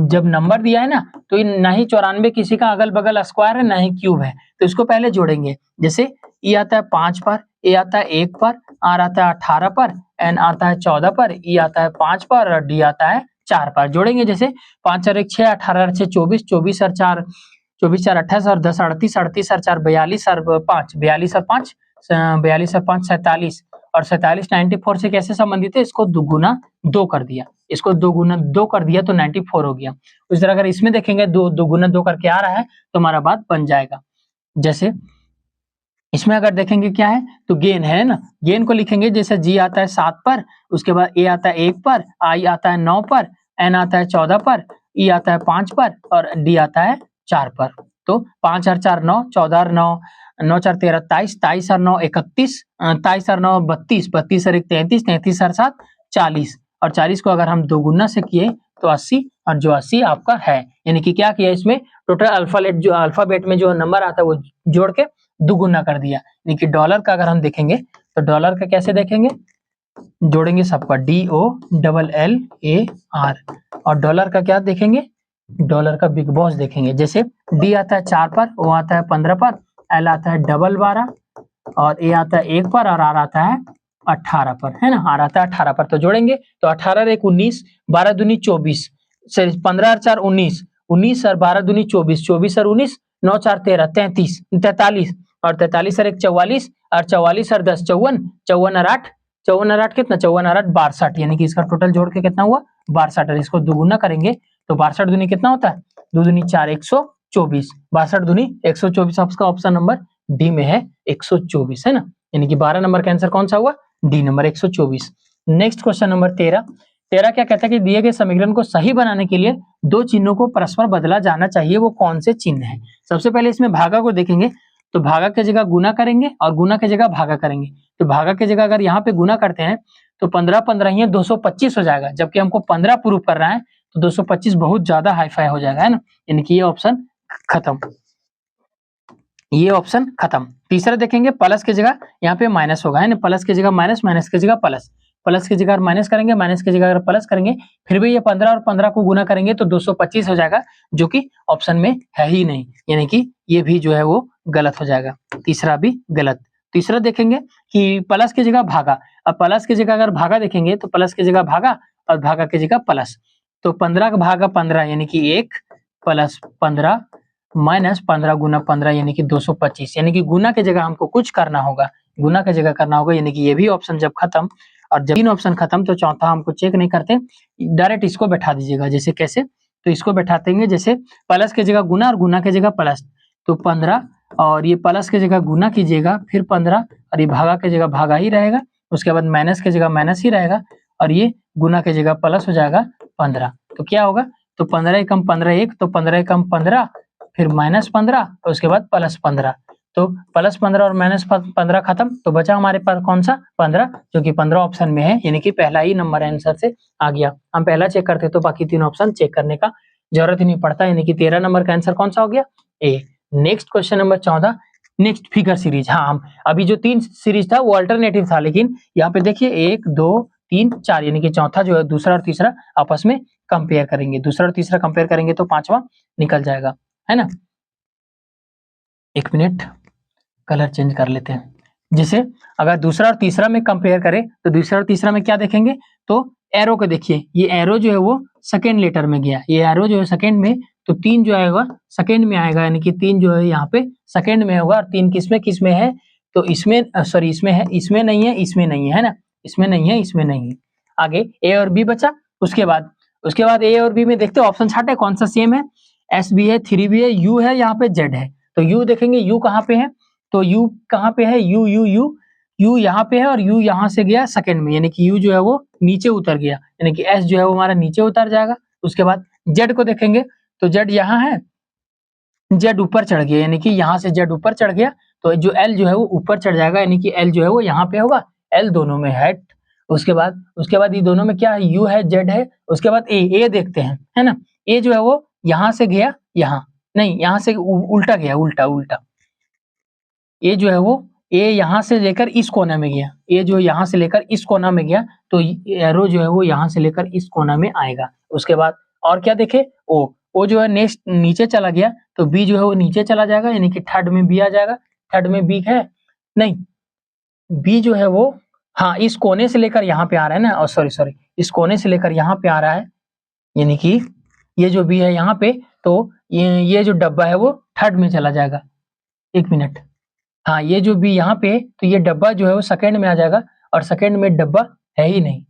जब नंबर दिया है ना, तो ना ही 94 किसी का अगल बगल स्क्वायर है ना ही क्यूब है, तो इसको पहले जोड़ेंगे। जैसे ई आता है 5 पर, ए आता है 1 पर, आर आता है 18 पर, एन आता है 14 पर, ई आता है 5 पर और डी आता है 4 पर। जोड़ेंगे जैसे 5 और 1 6, 18 और 6 24, 24 और 4 24, 4 28 और 10 38, 38 और 4 42 और 5 42 और 5 42 और 5 47, और 47 94 से कैसे संबंधित है? इसको दुगुना 2 कर दिया, इसको दोगुना 2 कर दिया तो 94 हो गया। उस तरह अगर इसमें देखेंगे दोगुना 2 करके आ रहा है तो हमारा बात बन जाएगा। जैसे इसमें अगर देखेंगे क्या है, तो गेन है ना, गेन को लिखेंगे जैसे जी आता है 7 पर, उसके बाद ए आता है 1 पर, आई आता है 9 पर, एन आता है 14 पर, ई आता है 5 पर और डी आता है 4 पर। तो 5 और 4 9, 14 और 9 9 4 13 23, 23 और 9 31, 23 और 9 32, 32 और 1 33, 33 और 7 40, और 40 को अगर हम दोगुना से किए तो 80, और जो 80 आपका है, यानी कि क्या किया इसमें टोटल अल्फाबेट में जो नंबर आता है वो जोड़ के दुगुना कर दिया। यानी कि डॉलर का अगर हम देखेंगे तो डॉलर का कैसे देखेंगे? जोड़ेंगे सबका DOLLAR, और डॉलर का क्या देखेंगे? डॉलर का बिग बॉस देखेंगे। जैसे डी आता है 4 पर, ओ आता है 15 पर, एल आता है 12 और ए आता है 1 पर और आर आता है 18 पर, है ना, आर आता है 18 पर। तो जोड़ेंगे तो 18 और 1 19, 12 दूनी 24, 15 और 4 19, 19 और 12 दूनी 24, 24 और 19 9 4 13 33, 43 और 43 और 1 44 और 44 और 10 54, 54 और 8 54 और 8 कितना? 54 और 8 62, यानी कि इसका टोटल जोड़ के कितना हुआ? 62। और इसको दुगुना करेंगे तो 62 दूनी कितना होता है? 2 दूनी 4 124, 62 दूनी 124, आपका ऑप्शन नंबर डी में है 124, है ना, यानी कि 12 नंबर का आंसर कौन सा हुआ? D number 124। Next question number 13। 13 क्या कहता है कि दिए गए समीकरण को सही बनाने के लिए दो चिन्हों को परस्पर बदला जाना चाहिए, वो कौन से चिन्ह है? सबसे पहले इसमें भागा को देखेंगे, तो भागा की जगह गुना करेंगे और गुना की जगह भागा करेंगे। तो भागा की जगह अगर यहाँ पे गुना करते हैं तो 15 15 ही 225 हो जाएगा, जबकि हमको 15 प्रूव कर रहा है तो 225 बहुत ज्यादा हाईफाई हो जाएगा, है ना, यानी कि ये ऑप्शन खत्म, ये ऑप्शन खत्म। तीसरा देखेंगे प्लस की जगह यहाँ पे माइनस होगा, है ना, प्लस की जगह माइनस, माइनस की जगह प्लस, प्लस की जगह माइनस करेंगे, माइनस की जगह अगर प्लस करेंगे, फिर भी ये 15 और 15 को गुना करेंगे तो 225 हो जाएगा, जो कि ऑप्शन में है ही नहीं, यानी कि ये भी जो है वो गलत हो जाएगा, तीसरा भी गलत। तीसरा देखेंगे कि प्लस की जगह भागा, अब प्लस की जगह अगर भागा देखेंगे तो प्लस की जगह भागा और भागा की जगह प्लस, तो 15 का भागा 15 यानी कि 1 प्लस 15 माइनस 15 गुना 15 यानी कि 225, यानी कि गुना की जगह हमको कुछ करना होगा, गुना की जगह करना होगा, यानी कि ये भी ऑप्शन जब खत्म, और जब तीन ऑप्शन खत्म तो चौथा हमको चेक नहीं करते, डायरेक्ट इसको बैठा दीजिएगा। जैसे कैसे? तो इसको बैठाते हैं जैसे प्लस की जगह गुना और गुना की जगह प्लस, तो 15 और ये प्लस की जगह गुना कीजिएगा, फिर 15 और ये भागा की जगह भागा ही रहेगा, उसके बाद माइनस की जगह माइनस ही रहेगा और ये गुना की जगह प्लस हो जाएगा 15। तो क्या होगा? तो 15 कम 15 1, तो 15 कम 15, फिर माइनस 15 और उसके बाद प्लस 15, तो प्लस 15 और माइनस 15 खत्म, तो बचा हमारे पास कौन सा? 15, जो कि 15 ऑप्शन में है, यानी कि पहला ही नंबर आंसर से आ गया। हम पहला चेक करते तो बाकी तीन ऑप्शन चेक करने का जरूरत ही नहीं पड़ता, यानी कि 13 नंबर का आंसर कौन सा हो गया? A. Next question number 14, next figure series. हाँ, हम अभी जो 3 सीरीज था वो अल्टरनेटिव था, लेकिन यहाँ पे देखिए 1 2 3 4, यानी कि चौथा जो है दूसरा और तीसरा आपस में कंपेयर करेंगे, दूसरा और तीसरा कंपेयर करेंगे तो पांचवा निकल जाएगा, है ना। एक मिनट, कलर चेंज कर लेते हैं। जैसे अगर दूसरा और तीसरा में कंपेयर करें तो दूसरा और तीसरा में क्या देखेंगे? तो एरो को देखिए, ये एरो जो है वो सेकेंड लेटर में गया, ये एरो जो है सेकेंड में, तो 3 जो आएगा सेकेंड में आएगा, यानी कि 3 जो है यहाँ पे सेकेंड में होगा, और 3 किसमें है? तो इसमें सॉरी इसमें है, इसमें नहीं है, इसमें नहीं है ना, इसमें नहीं है, इसमें नहीं है। आगे ए और बी बचा, उसके बाद ए और बी में देखते हो ऑप्शन छाटे कौन सा सेम है, एस भी है, 3 भी है, यू है, यहाँ पे जेड है, तो यू देखेंगे यू कहाँ पे है, तो यू कहाँ पे है? यू यू यू यू यहाँ पे है और यू यहाँ से गया सेकंड में, यानी कि यू जो है वो नीचे उतर गया, यानी कि एस जो है वो हमारा नीचे उतर जाएगा। उसके बाद जेड को देखेंगे तो जेड यहाँ है, जेड ऊपर चढ़ गया, यानी कि यहाँ से जेड ऊपर चढ़ गया, तो जो एल जो है वो ऊपर चढ़ जाएगा, यानी कि एल जो है वो यहाँ पे होगा, एल दोनों में है, उसके बाद ये दोनों में क्या है, यू है, जेड है, उसके बाद ए देखते हैं, है ना। ए जो है वो यहाँ से गया यहाँ, नहीं यहाँ से उल्टा गया, उल्टा ए जो है वो ए यहाँ से लेकर इस कोना में गया, ए जो यहाँ से लेकर इस कोना में गया, तो एरो जो है वो यहाँ से लेकर इस कोना में आएगा। उसके बाद और क्या देखे, ओ जो है नेक्स्ट नीचे चला गया, तो बी जो है वो नीचे चला जाएगा, यानी कि थर्ड में बी आ जाएगा। थर्ड में बी है नहीं, बी जो है वो हाँ इस कोने से लेकर यहाँ पे आ रहा है ना, और सॉरी इस कोने से लेकर यहाँ पे आ रहा है, यानी कि ये जो बी है यहाँ पे, तो ये जो डब्बा है वो थर्ड में चला जाएगा। एक मिनट, हाँ ये जो बी यहाँ पे, तो ये डब्बा जो है वो सेकंड में आ जाएगा, और सेकंड में डब्बा है ही नहीं।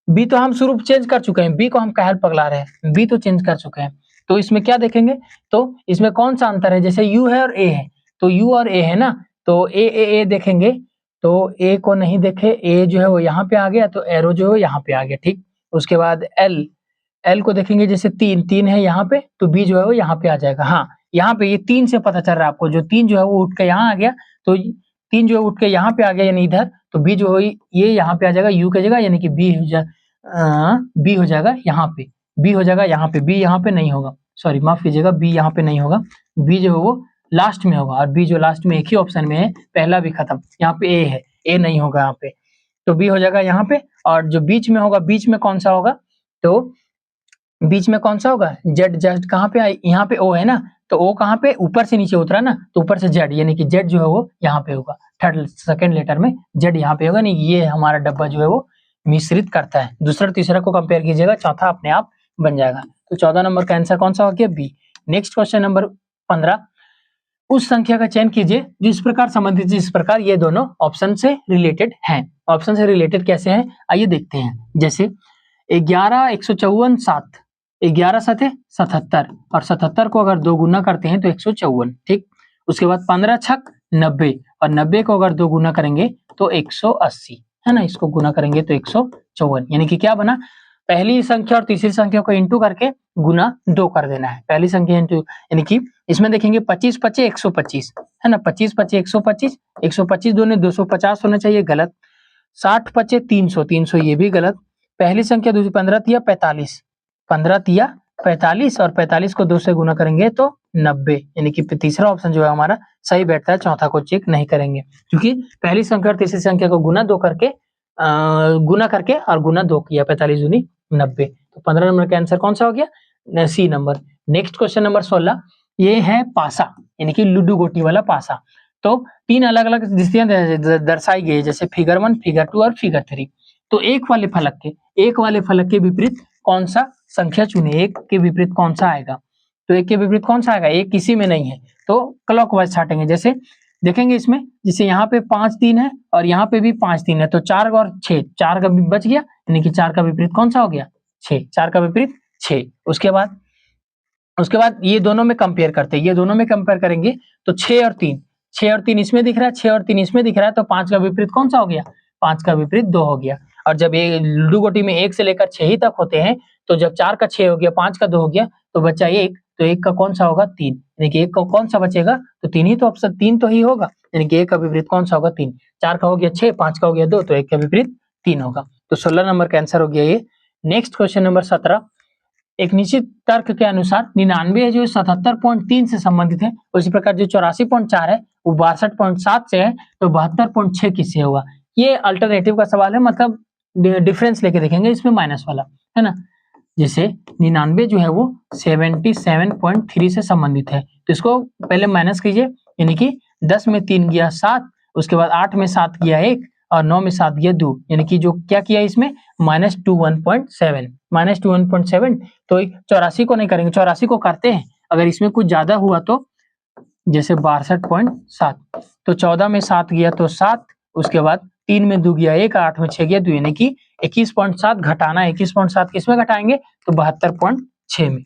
बी तो हम स्वरूप चेंज कर चुके हैं, बी को हम काहे पगला रहे हैं, बी तो चेंज कर चुके हैं। तो इसमें क्या देखेंगे, तो इसमें कौन सा अंतर है, जैसे यू है और ए है, तो यू और ए है ना, तो ए देखेंगे, तो ए को नहीं देखे, ए जो है वो यहाँ पे आ गया, तो एरो जो है यहाँ पे आ गया, ठीक। उसके बाद एल को देखेंगे, जैसे तीन है यहाँ पे, तो बी जो है वो यहाँ पे आ जाएगा। हाँ यहाँ पे ये 3 से पता चल रहा है आपको, जो 3 जो है वो उठ के यहाँ आ गया, तो 3 जो है उठ के यहाँ पे आ गया, यानी इधर, तो बी जो है ये यहाँ पे आ जाएगा यू की जगह, यानी कि बी हो जाएगा यहाँ पे, बी हो जाएगा यहाँ पे, बी यहाँ पे नहीं होगा, सॉरी माफ कीजिएगा, बी यहाँ पे नहीं होगा, बी जो है वो लास्ट में होगा, और बी जो लास्ट में एक ही ऑप्शन में है, पहला भी खत्म, यहाँ पे ए है, ए नहीं होगा यहाँ पे, तो बी हो जाएगा यहाँ पे। और जो बीच में होगा, बीच में कौन सा होगा, तो बीच में कौन सा होगा, जेड, जेड कहाँ पे आए, यहाँ पे ओ है ना, तो ओ कहाँ पे, ऊपर से नीचे उतरा ना, तो ऊपर से जेड, यानी कि जेड जो है वो यहाँ पे होगा, थर्ड सेकंड लेटर में जेड यहाँ पे होगा, नहीं ये हमारा डब्बा जो है वो मिश्रित करता है। दूसरा तीसरा को कंपेयर कीजिएगा, चौथा अपने आप बन जाएगा। तो 14 नंबर का आंसर कौन सा हो गया, बी। नेक्स्ट क्वेश्चन नंबर 15, उस संख्या का चयन कीजिए जो इस प्रकार संबंधित, जिस प्रकार ये दोनों ऑप्शन से रिलेटेड हैं। ऑप्शन से रिलेटेड कैसे हैं, आइए देखते हैं। जैसे 11, 154, 7, 11 7 77, और 77 को अगर 2 गुना करते हैं तो 154, ठीक। उसके बाद 15 छक 90, और 90 को अगर 2 गुना करेंगे तो 180, है ना, इसको गुना करेंगे तो 154, यानी कि क्या बना, पहली संख्या और तीसरी संख्या को इंटू करके गुना 2 कर देना है, पहली संख्या इंटू, यानी कि इसमें देखेंगे 25 25 125, है ना, 25 25 125, 125 दूनी 250 होना चाहिए, गलत। 60 25 300, 300 ये भी गलत। पहली संख्या दूसरी 15 तिया 45, 15 तिया 45, और 45 को 2 से गुना करेंगे तो 90, यानी कि तीसरा ऑप्शन जो है हमारा सही बैठता है, चौथा को चेक नहीं करेंगे, क्योंकि पहली संख्या और तीसरी संख्या को गुना करके और गुना 2 किया, 45 दूनी 90। तो 15 नंबर का आंसर कौन सा हो गया, C number. Next question number 16, ये है पासा, यानी कि लूडो गोटी वाला पासा। तो 3 अलग अलग स्थितियां दर्शाई गई, जैसे फिगर 1, फिगर 2 और फिगर 3। तो एक वाले फलक के विपरीत कौन सा संख्या चुने, एक के विपरीत कौन सा आएगा, तो एक के विपरीत कौन सा आएगा, एक किसी में नहीं है, तो क्लॉकवाइज छाटेंगे। जैसे देखेंगे इसमें, जैसे यहाँ पे 5 3 है और यहाँ पे भी 5 3 है, तो 4 और 6, 4 का बच गया, यानी कि 4 का विपरीत कौन सा हो गया, 6, 4 का विपरीत 6। उसके बाद ये दोनों में कंपेयर करते हैं, ये दोनों में कंपेयर करेंगे तो 6 और 3 इसमें दिख रहा है, 6 और 3 इसमें दिख रहा है, तो 5 का विपरीत कौन सा हो गया, 5 का विपरीत 2 हो गया। और जब ये लूडो गोटी में 1 से लेकर 6 ही तक होते हैं, तो जब 4 का 6 हो गया, 5 का 2 हो गया, तो बचा 1, तो 1 का कौन सा होगा, 3, यानी कि 1 का कौन सा बचेगा, तो 3 ही, तो ऑप्शन 3 तो ही होगा, यानी कि 1 का विपरीत कौन सा होगा, 3। 4 का हो गया 6, 5 का हो गया 2, तो 1 का विपरीत 3 होगा। तो 16 नंबर का आंसर हो गया ये। नेक्स्ट क्वेश्चन नंबर 17, एक निश्चित तर्क के अनुसार 99 है जो 77.3 से संबंधित है, उसी प्रकार जो 84.4 है वो 62.7 से है, तो 72.6 किससे होगा। ये अल्टरनेटिव का सवाल है, मतलब डिफरेंस लेके देखेंगे इसमें माइनस वाला, है ना। जैसे 99 जो है वो 77.3 से संबंधित है, तो इसको पहले माइनस कीजिए, यानी कि 10 में 3 गया 7, उसके बाद 8 में 7 गया 1, और 9 में 7 गया 2, यानी कि जो क्या किया इसमें -21.7, तो 84 को नहीं करेंगे, 84 को करते हैं, अगर इसमें कुछ ज्यादा हुआ तो जैसे 62.7, तो 14 में 7 गया तो 7, उसके बाद 3 में 2 गया 1, 8 में 6 गया 2, यानी कि 21.7 घटाना, 21.7 किसमें घटाएंगे, तो 72.6 में,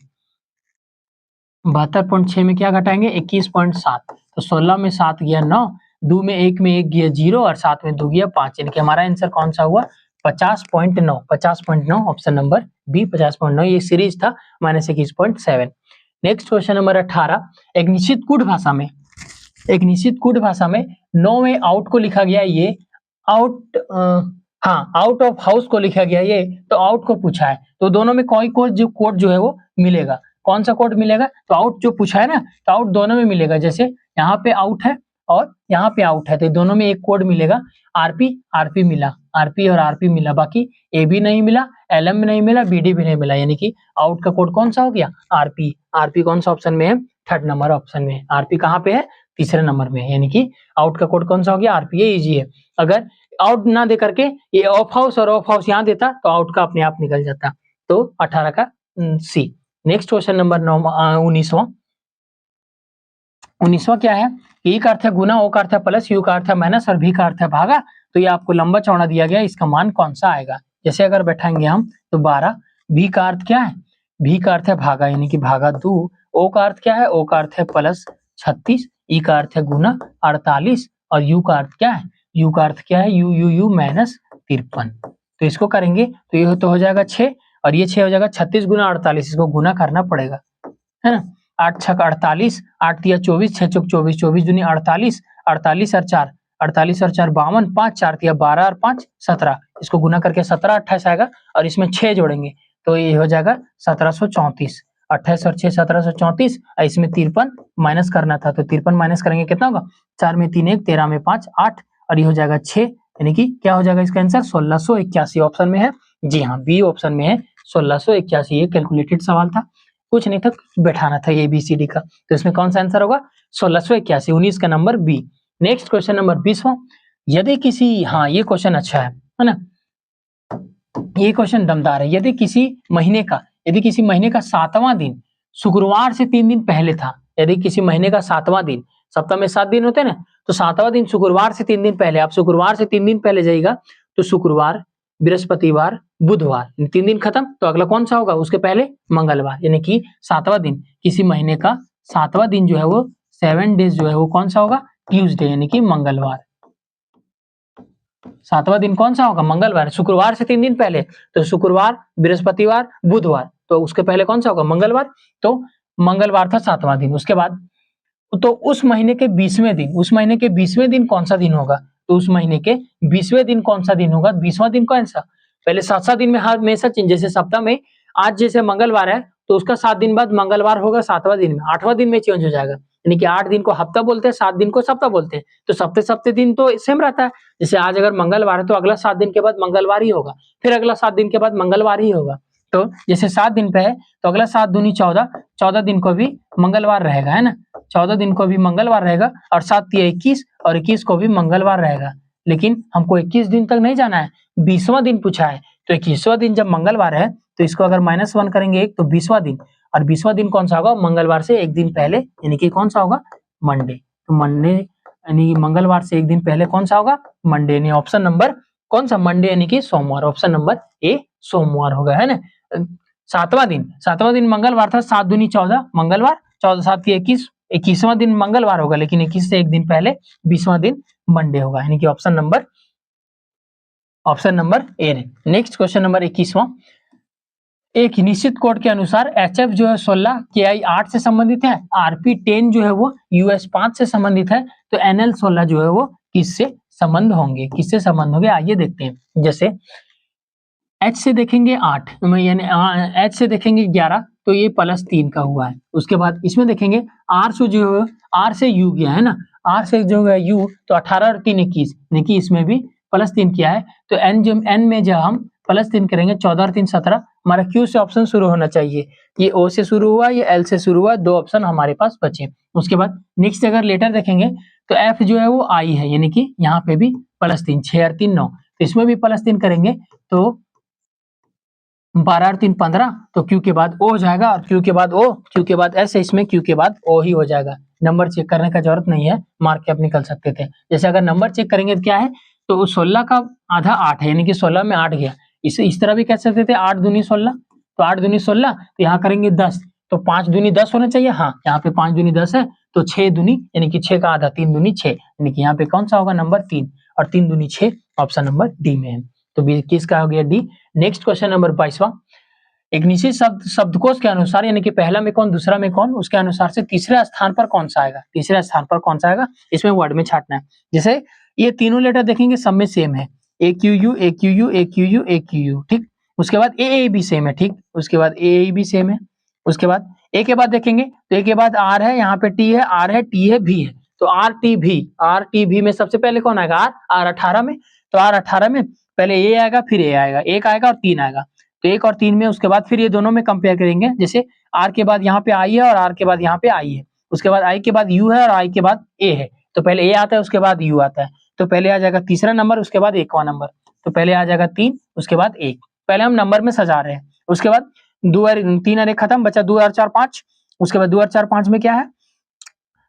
72.6 में क्या घटाएंगे, 21.7, तो 16 में 7 गया 9, 2 में 1 में 1 गया 0, और 7 में 2 गया 5, यानी कि हमारा आंसर कौन सा हुआ, 50.9, 50.9, ऑप्शन नंबर बी 50.9, ये सीरीज था -21.7। नेक्स्ट क्वेश्चन नंबर 18, एक निश्चित कूट भाषा में 9वें आउट को लिखा गया, ये आउट हाँ, आउट ऑफ हाउस को लिखा गया ये, तो आउट को पूछा है, तो दोनों में कोई कोड जो है वो मिलेगा। कौन सा कोड मिलेगा? तो आउट जो पूछा है ना, तो आउट दोनों में मिलेगा। जैसे यहाँ पे आउट है और यहाँ पे आउट है, तो दोनों में एक कोड मिलेगा। आरपी आरपी मिला, आरपी और आरपी मिला, बाकी ए भी नहीं मिला, एलएम भी नहीं मिला, बीडी भी नहीं मिला, यानी कि आउट का कोड कौन सा हो गया? आरपी। आरपी कौन सा ऑप्शन में है? थर्ड नंबर ऑप्शन में। आरपी कहाँ पे है? तीसरे नंबर में, यानी कि आउट का कोड कौन सा हो गया? आरपी। ये इजी है। अगर आउट ना दे करके ये ऑफ हाउस और ऑफ हाउस यहाँ देता तो आउट का अपने आप निकल जाता। तो 18 का सी। नेक्स्ट क्वेश्चन नंबर 19वां। 19वां क्या है? ई का अर्थ है गुना, ओ का अर्थ है प्लस, यू का अर्थ है माइनस और भी का अर्थ है भागा। तो ये आपको लंबा चौड़ा दिया गया है, इसका मान कौन सा आएगा? जैसे अगर बैठाएंगे हम तो 12, भी का अर्थ क्या है? भी का अर्थ है भागा, यानी कि भागा 2। ओ का अर्थ क्या है? ओ का अर्थ है प्लस 36, ई का अर्थ है गुना 48 और यू का अर्थ क्या है? यू का अर्थ क्या है? You you you minus 53। तो इसको करेंगे तो ये तो हो जाएगा 6 और ये 6 हो जाएगा 36 गुना 48, इसको गुना करना पड़ेगा, है ना। 8 छक 48, 8 तिया 24, 6 चौक 24, 24 दूनी 48, 48 और 4, 48 और 4 52, 5 4 तिया 12 और 5 17, इसको गुना करके 17 28 आएगा और इसमें 6 जोड़ेंगे तो ये हो जाएगा 1734। 28 और 6 1734 और इसमें 53 माइनस करना था, तो 53 माइनस करेंगे कितना होगा? 4 में 3 1, 13 में 5 8 और ये हो जाएगा 6, यानी कि क्या हो जाएगा इसका आंसर? 1681 ऑप्शन में है। जी हाँ, बी ऑप्शन में है 1681। ये कैलकुलेटेड सवाल था, कुछ नहीं था, बैठाना था ABCD का। तो इसमें कौन सा आंसर होगा? 1681, 19 का number B. Next question number 20वां। यदि किसी, हाँ ये क्वेश्चन अच्छा है ना, ये क्वेश्चन दमदार है। यदि किसी महीने का 7वां दिन शुक्रवार से 3 दिन पहले था, यदि किसी महीने का 7वां दिन, सप्ताह में 7 दिन होते हैं ना, तो 7वां दिन शुक्रवार से 3 दिन पहले, आप शुक्रवार से 3 दिन पहले जाइएगा तो शुक्रवार, बृहस्पतिवार, बुधवार, 3 दिन खत्म, तो अगला कौन सा होगा? उसके पहले मंगलवार, यानी कि 7वां दिन, किसी महीने का 7वां दिन जो है वो 7 डेज जो है वो कौन सा होगा? ट्यूसडे, यानी कि मंगलवार। 7वां दिन कौन सा होगा? मंगलवार। शुक्रवार से 3 दिन पहले तो शुक्रवार, बृहस्पतिवार, बुधवार, तो उसके पहले कौन सा होगा? मंगलवार। तो मंगलवार था 7वां दिन। उसके बाद तो उस महीने के 20वें दिन कौन सा दिन होगा? तो उस महीने के 20वें दिन कौन सा दिन होगा? 20वां दिन कौन सा? पहले 7 दिन में हमेशा चेंज, जैसे सप्ताह में आज जैसे मंगलवार है तो उसका 7 दिन बाद मंगलवार होगा 7वां दिन में, 8वां दिन में चेंज हो जाएगा, यानी कि 8 दिन को हफ्ता बोलते हैं, 7 दिन को सप्ताह बोलते हैं। तो सप्ते दिन तो सेम रहता है। जैसे आज अगर मंगलवार है तो अगला 7 दिन के बाद मंगलवार ही होगा, फिर अगला 7 दिन के बाद मंगलवार ही होगा। तो जैसे 7 दिन पे है तो अगला 7 दूनी 14, 14 दिन को भी मंगलवार रहेगा, है ना। 14 दिन को भी मंगलवार रहेगा और 7 तिया 21 और 21 को भी मंगलवार रहेगा। लेकिन हमको 21 दिन तक नहीं जाना है, 20वां दिन पूछा है, तो 21वां दिन जब मंगलवार है तो इसको अगर -1 करेंगे एक, तो 20वां दिन, और 20वां दिन कौन सा होगा? मंगलवार से एक दिन पहले, यानी कि कौन सा होगा? मंडे। तो मंडे यानी मंगलवार से एक दिन पहले कौन सा होगा? मंडे, यानी ऑप्शन नंबर कौन सा? मंडे, यानी कि सोमवार। ऑप्शन नंबर ए सोमवार होगा, है ना। 7वां दिन मंगलवार था, 7 दूनी 14 मंगलवार, 14 7 की 21, 21वां दिन मंगलवार होगा, लेकिन 21 से एक दिन पहले 20वां दिन मंडे होगा, यानी कि option number A. Next question number 21वां। एक निश्चित कोड के अनुसार HF जो है 16, KI 8 से संबंधित है, RP 10 जो है वो US 5 से संबंधित है, तो NL 16 जो है वो किससे संबंध होंगे? आइए देखते हैं। जैसे H से देखेंगे 8, यानी H से देखेंगे 11, तो ये +3 का हुआ है। उसके बाद इसमें देखेंगे R से जो है, R से U गया है ना, R से जो है U, तो 18 और 3 21, यानी कि इसमें भी +3 किया है। तो N में जब हम +3 करेंगे, 14 और 3 17, हमारा Q से ऑप्शन शुरू होना चाहिए। ये O से शुरू हुआ, ये L से शुरू हुआ, 2 ऑप्शन हमारे पास बचे। उसके बाद नेक्स्ट अगर लेटर देखेंगे तो F जो है वो I है, यानी कि यहाँ पे भी +3, 6 और 3 9, तो इसमें भी +3 करेंगे तो 12 और 3 15, तो Q के बाद O हो जाएगा, और Q के बाद O, Q के बाद S है, इसमें Q के बाद O ही हो जाएगा। नंबर चेक करने का जरूरत नहीं है, मार्क के आप निकल सकते थे। जैसे अगर नंबर चेक करेंगे तो क्या है, तो 16 का आधा 8 है, यानी कि 16 में 8 गया। इसे इस तरह भी कह सकते थे 8 दूनी 16, तो 8 दूनी 16, तो यहाँ करेंगे 10, तो 5 दूनी 10 होना चाहिए। हाँ, यहाँ पे 5 दूनी 10 है, तो 6 दूनी, यानी कि 6 का आधा, 3 दूनी 6, यानी कि यहाँ पे कौन सा होगा? नंबर 3, और 3 दूनी 6, ऑप्शन नंबर डी में है। तो किसका हो गया? डी। नेक्स्ट क्वेश्चन नंबर 22वां। एक निश्चित शब्दकोश के अनुसार, यानी कि पहला में कौन, दूसरा में कौन, उसके अनुसार से तीसरे स्थान पर कौन सा आएगा? इसमें वर्ड में छाटना है। जैसे ये तीनों लेटर देखेंगे सब में सेम है, ए Q U A Q U A Q U A Q U, ठीक। उसके बाद ए भी सेम है, ठीक। उसके बाद ए भी सेम है। उसके बाद ए के बाद देखेंगे तो ए के बाद आर है, यहाँ पे टी है, आर है, टी है, भी है, तो आर टी भी में सबसे पहले कौन आएगा? आर 18 में। तो आर 18 में पहले ए आएगा, फिर ए आएगा, एक आएगा और 3 आएगा। तो 1 और 3 में, उसके बाद फिर ये दोनों में कंपेयर करेंगे। जैसे आर के बाद यहाँ पे आई है और आर के बाद यहाँ पे आई है। उसके बाद आई के बाद यू है और आई के बाद ए है। तो पहले ए आता है, उसके बाद यू आता है। तो पहले आ जाएगा तीसरा नंबर, उसके बाद 1वां नंबर। तो पहले आ जाएगा 3, उसके बाद 1। पहले हम नंबर में सजा रहे हैं। उसके बाद 2 और 3 और 1 खत्म, बचा 2 और 4 5। उसके बाद 2 और 4 5 में क्या है?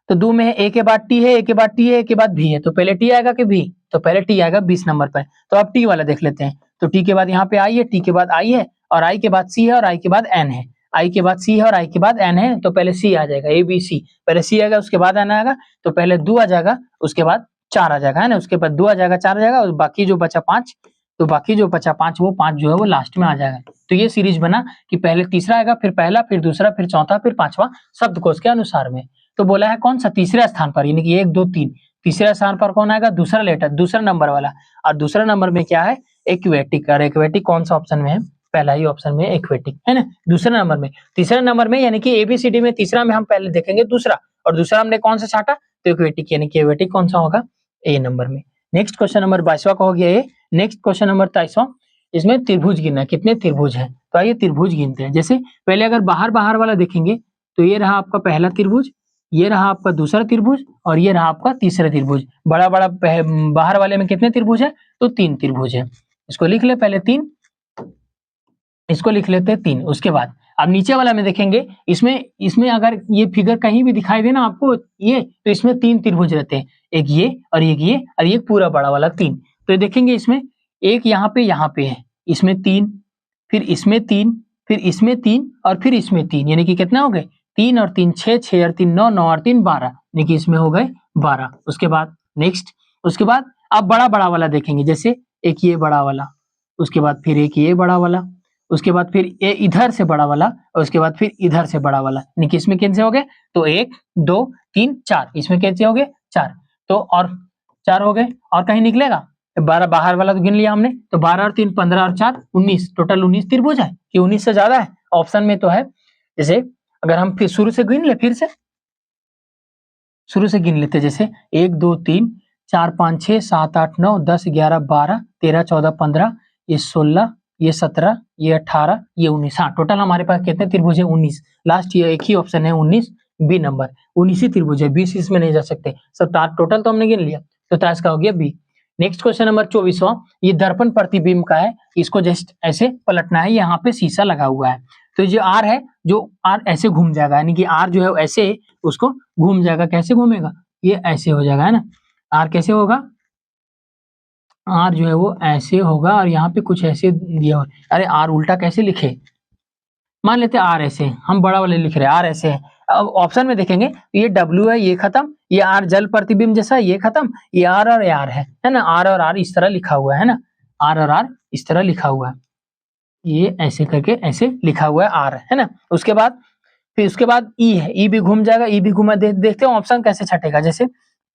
तो 2 में ए के बाद टी है, ए के बाद टी है, ए के बाद भी है। तो पहले टी आएगा कि भी? तो पहले टी आएगा 20 नंबर पर। तो अब टी वाला देख लेते हैं। तो टी के बाद यहाँ पे आई है, टी के बाद आई है, और आई के बाद सी है, और आई के बाद एन है। आई के बाद सी है और आई के बाद एन है। तो पहले सी आ जाएगा, ए बी सी। पहले सी आएगा, उसके बाद एन आएगा। तो पहले 2 आ जाएगा, उसके बाद 4 आ जाएगा, है ना। उसके बाद 2 आ जाएगा, 4 आ जाएगा, और बाकी जो बचा 5, तो बाकी जो बचा 5, वो 5 जो है वो लास्ट में आ जाएगा। तो ये सीरीज बना कि पहले तीसरा आएगा, फिर पहला, फिर दूसरा, फिर चौथा, फिर 5वां शब्दकोश के अनुसार में। तो बोला है कौन सा? तीसरे स्थान पर, यानी कि 1 2 3। तीसरे स्थान पर कौन आएगा? दूसरा लेटर, दूसरा नंबर वाला। और दूसरा नंबर में क्या है? एक्वेटिक। और एक्वेटिक कौन सा ऑप्शन में है? पहला ही ऑप्शन में एक्वेटिक, है ना। दूसरे नंबर में, तीसरे नंबर में, यानी कि एबीसीडी में तीसरा में हम पहले देखेंगे दूसरा, और दूसरा हमने कौन सा छाटा? तो एक्वेटिक, यानी कि एक्वेटिक कौन सा होगा? ए नंबर में। नेक्स्ट क्वेश्चन नंबर 22वां का हो गया ये। नेक्स्ट क्वेश्चन नंबर 23वां, इसमें त्रिभुज गिनना है, कितने त्रिभुज है। तो आइए त्रिभुज गिनते हैं। जैसे पहले अगर बाहर बाहर वाला देखेंगे तो ये रहा आपका पहला त्रिभुज, ये रहा आपका दूसरा त्रिभुज, और ये रहा आपका तीसरा त्रिभुज। बड़ा बड़ा बाहर वाले में कितने त्रिभुज है? तो 3 त्रिभुज है। इसको लिख ले पहले 3, इसको लिख लेते हैं 3। उसके बाद अब नीचे वाला में देखेंगे, इसमें अगर ये फिगर कहीं भी दिखाई दे ना आपको ये, तो इसमें 3 त्रिभुज रहते हैं, एक ये और एक ये और एक पूरा बड़ा वाला 3। तो देखेंगे इसमें एक यहाँ पे है, इसमें 3, फिर इसमें 3, फिर इसमें 3 और फिर इसमें 3, यानी कि कितना हो गए? 3 और 3 6, 6 और 3 9, 9 और 3 12, यानी कि इसमें हो गए 12। उसके बाद नेक्स्ट, उसके बाद अब बड़ा बड़ा वाला देखेंगे। जैसे एक ये बड़ा वाला, उसके बाद फिर एक ये बड़ा वाला, उसके बाद फिर ये इधर से बड़ा वाला, और उसके बाद फिर इधर से बड़ा वाला, यानी कि इसमें कैसे हो गए? तो 1 2 3 4, इसमें कैसे हो गए? 4। तो और 4 हो गए, और कहीं निकलेगा? 12 बाहर वाला तो गिन लिया हमने। तो 12 और 3 15 और 4 19, टोटल 19 त्रिभुज है कि 19 से ज्यादा है? ऑप्शन में तो है। जैसे अगर हम फिर शुरू से गिन ले, फिर से शुरू से गिन लेते, जैसे 1 2 3 4 5 6 7 8 9 10 11 12 13 14 15, ये 16, ये 17, ये 18, ये 19। हाँ, टोटल हमारे पास कितने त्रिभुज है? 19। लास्ट ये एक ही ऑप्शन है 19, बी नंबर। 19 ही त्रिभुज है, 20 इसमें नहीं जा सकते। सब टोटल तो हमने गिन लिया, तो 23 का हो गया बी। नेक्स्ट क्वेश्चन नंबर 24वां, ये दर्पण प्रतिबिंब का है। इसको जस्ट ऐसे पलटना है, यहाँ पे शीशा लगा हुआ है। तो जो आर है, जो आर ऐसे घूम जाएगा, यानी कि आर जो है ऐसे उसको घूम जाएगा। कैसे घूमेगा? ये ऐसे हो जाएगा, है ना। आर कैसे होगा? आर जो है वो ऐसे होगा, और यहाँ पे कुछ ऐसे दिया हो। अरे आर उल्टा कैसे लिखे? मान लेते हैं आर ऐसे, हम बड़ा वाले लिख रहे हैं, आर ऐसे है। अब ऑप्शन में देखेंगे, ये डब्ल्यू है, ये खत्म, ये आर जल प्रतिबिंब जैसा, ये खत्म, ये आर और आर है ना। आर और आर इस तरह लिखा हुआ है ना, आर और आर इस तरह लिखा हुआ है, ये ऐसे करके ऐसे लिखा हुआ है आर, है ना। उसके बाद फिर उसके बाद ई है, ई भी घूम जाएगा, ई भी घूमा। देखते हैं ऑप्शन कैसे छटेगा। जैसे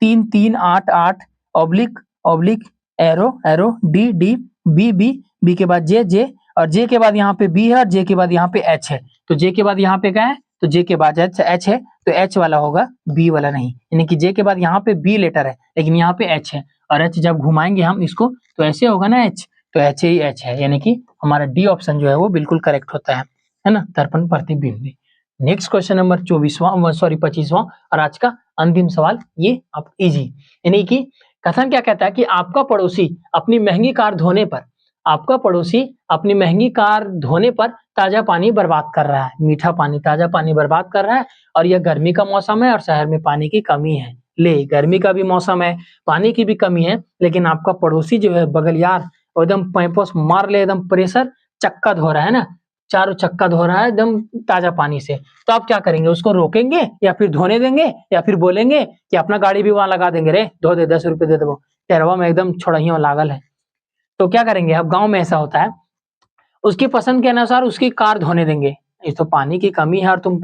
3 3 8 8, oblique oblique, arrow arrow, D D, B B, B के बाद जे जे, और जे के बाद यहाँ पे बी है, और जे के बाद यहाँ पे एच है। तो जे के बाद यहाँ पे क्या है? तो जे के बाद एच है, तो एच वाला होगा, बी वाला नहीं। यानी कि जे के बाद यहाँ पे बी लेटर है, लेकिन यहाँ पे एच है, और एच जब घुमाएंगे हम इसको तो ऐसे होगा ना एच, तो एच ही एच है, यानी कि हमारा डी ऑप्शन जो है वो बिल्कुल करेक्ट होता है ना, दर्पण प्रतिबिंब। नेक्स्ट क्वेश्चन नंबर 25वां और आज का अंतिम सवाल, ये आप इजी, यानी कि कथन क्या कहता है कि आपका पड़ोसी अपनी महंगी कार धोने पर, आपका पड़ोसी अपनी महंगी कार धोने पर ताजा पानी बर्बाद कर रहा है, मीठा पानी, ताजा पानी बर्बाद कर रहा है, और यह गर्मी का मौसम है और शहर में पानी की कमी है। ले, गर्मी का भी मौसम है, पानी की भी कमी है, लेकिन आपका पड़ोसी जो है बगल यार एकदम पैंपोस मार ले, एकदम प्रेशर चक्का धो रहा है ना, चारों चक्का धो रहा है एकदम ताजा पानी से। तो आप क्या करेंगे? उसको रोकेंगे या फिर धोने देंगे, या फिर बोलेंगे कि अपना गाड़ी भी वहां लगा देंगे, रे धो दे, 10 रुपए दे दो, टेरवा में एकदम छोड़ियों लागल है। तो क्या करेंगे? अब गांव में ऐसा होता है, उसकी पसंद के अनुसार उसकी कार धोने देंगे। ये तो पानी की कमी है और तुम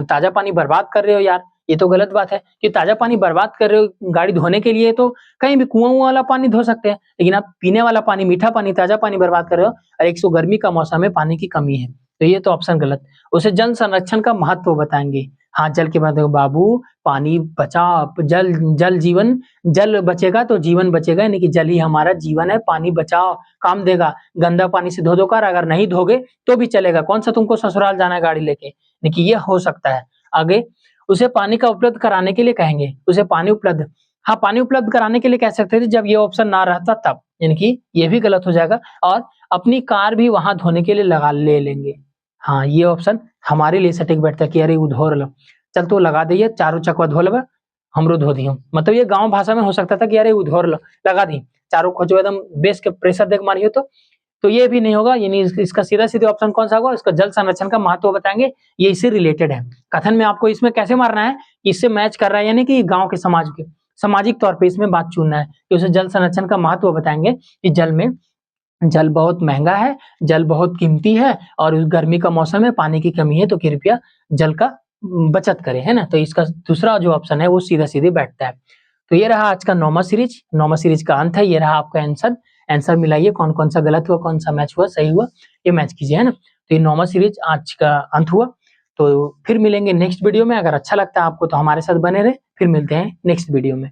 ताजा पानी बर्बाद कर रहे हो यार, ये तो गलत बात है कि ताज़ा पानी बर्बाद कर रहे हो गाड़ी धोने के लिए, तो कहीं भी कुआँ-वुआँ वाला पानी धो सकते हैं। लेकिन आप पीने वाला पानी, मीठा पानी, ताज़ा पानी बर्बाद कर रहे हो और एक सो गर्मी का मौसम है, पानी की कमी है। तो ये तो ऑप्शन गलत। उसे जल संरक्षण का महत्व बताएँगे। हाँ, जल के बाद देखो बाबू पानी बचा, जल जल जीवन, जल बचेगा तो जीवन बचेगा, यानी कि जल ही हमारा जीवन है, पानी बचाओ, काम देगा। गंदा पानी से धो कर अगर नहीं धोगे तो भी चलेगा, कौन-सा तुमको ससुराल जाना है गाड़ी लेके, देखिए ये हो सकता है। आगे उसे पानी का उपलब्ध कराने के लिए कहेंगे, उसे पानी उपलब्ध, हाँ, पानी उपलब्ध कराने के लिए कह सकते थे जब ये ऑप्शन ना रहता तब, यानी कि ये भी गलत हो जाएगा और अपनी कार भी वहाँ धोने के लिए लगा ले लेंगे। हाँ, ये ऑप्शन हमारे लिए सटीक बैठता है कि अरे उ धो ल, चल तू लगा दइहे चारों चकवा धो लेबे, हमरो धो दिहूँ। मतलब ये गाँव भाषा में हो सकता था कि अरे उ धो ल, लगा दी, चारों खोचो एकदम बेस के प्रेशर देके मारियो तो ये भी नहीं होगा, यानी इसका सीधा-सीधा ऑप्शन कौन-सा होगा? इसका जल संरक्षण का महत्व बताएँगे, ये इससे रिलेटेड है। कथन में आपको इसमें कैसे मारना है, इससे मैच कर रहा है यानी कि गाँव के समाज के सामाजिक तौर पे इसमें बात चुनना है कि उसे जल संरक्षण का महत्व बताएँगे कि जल बहुत महँगा है, जल बहुत कीमती है और गर्मी का मौसम है, पानी की कमी है, तो कृपया जल का बचत करें, है ना? तो इसका दूसरा जो ऑप्शन है वो सीधा-सीधे बैठता है। तो ये रहा आज का 9वाँ सीरीज़, 9वाँ सीरीज़ का अंत है, ये रहा आपका आंसर। आंसर मिलाइए कौन-कौन सा गलत हुआ, कौन सा मैच हुआ, सही हुआ, ये मैच कीजिए, है ना? तो ये 9वाँ सीरीज़ आज का अंत हुआ। तो फिर मिलेंगे नेक्स्ट वीडियो में, अगर अच्छा लगता है आपको तो हमारे साथ बने रहें, फिर मिलते हैं नेक्स्ट वीडियो में।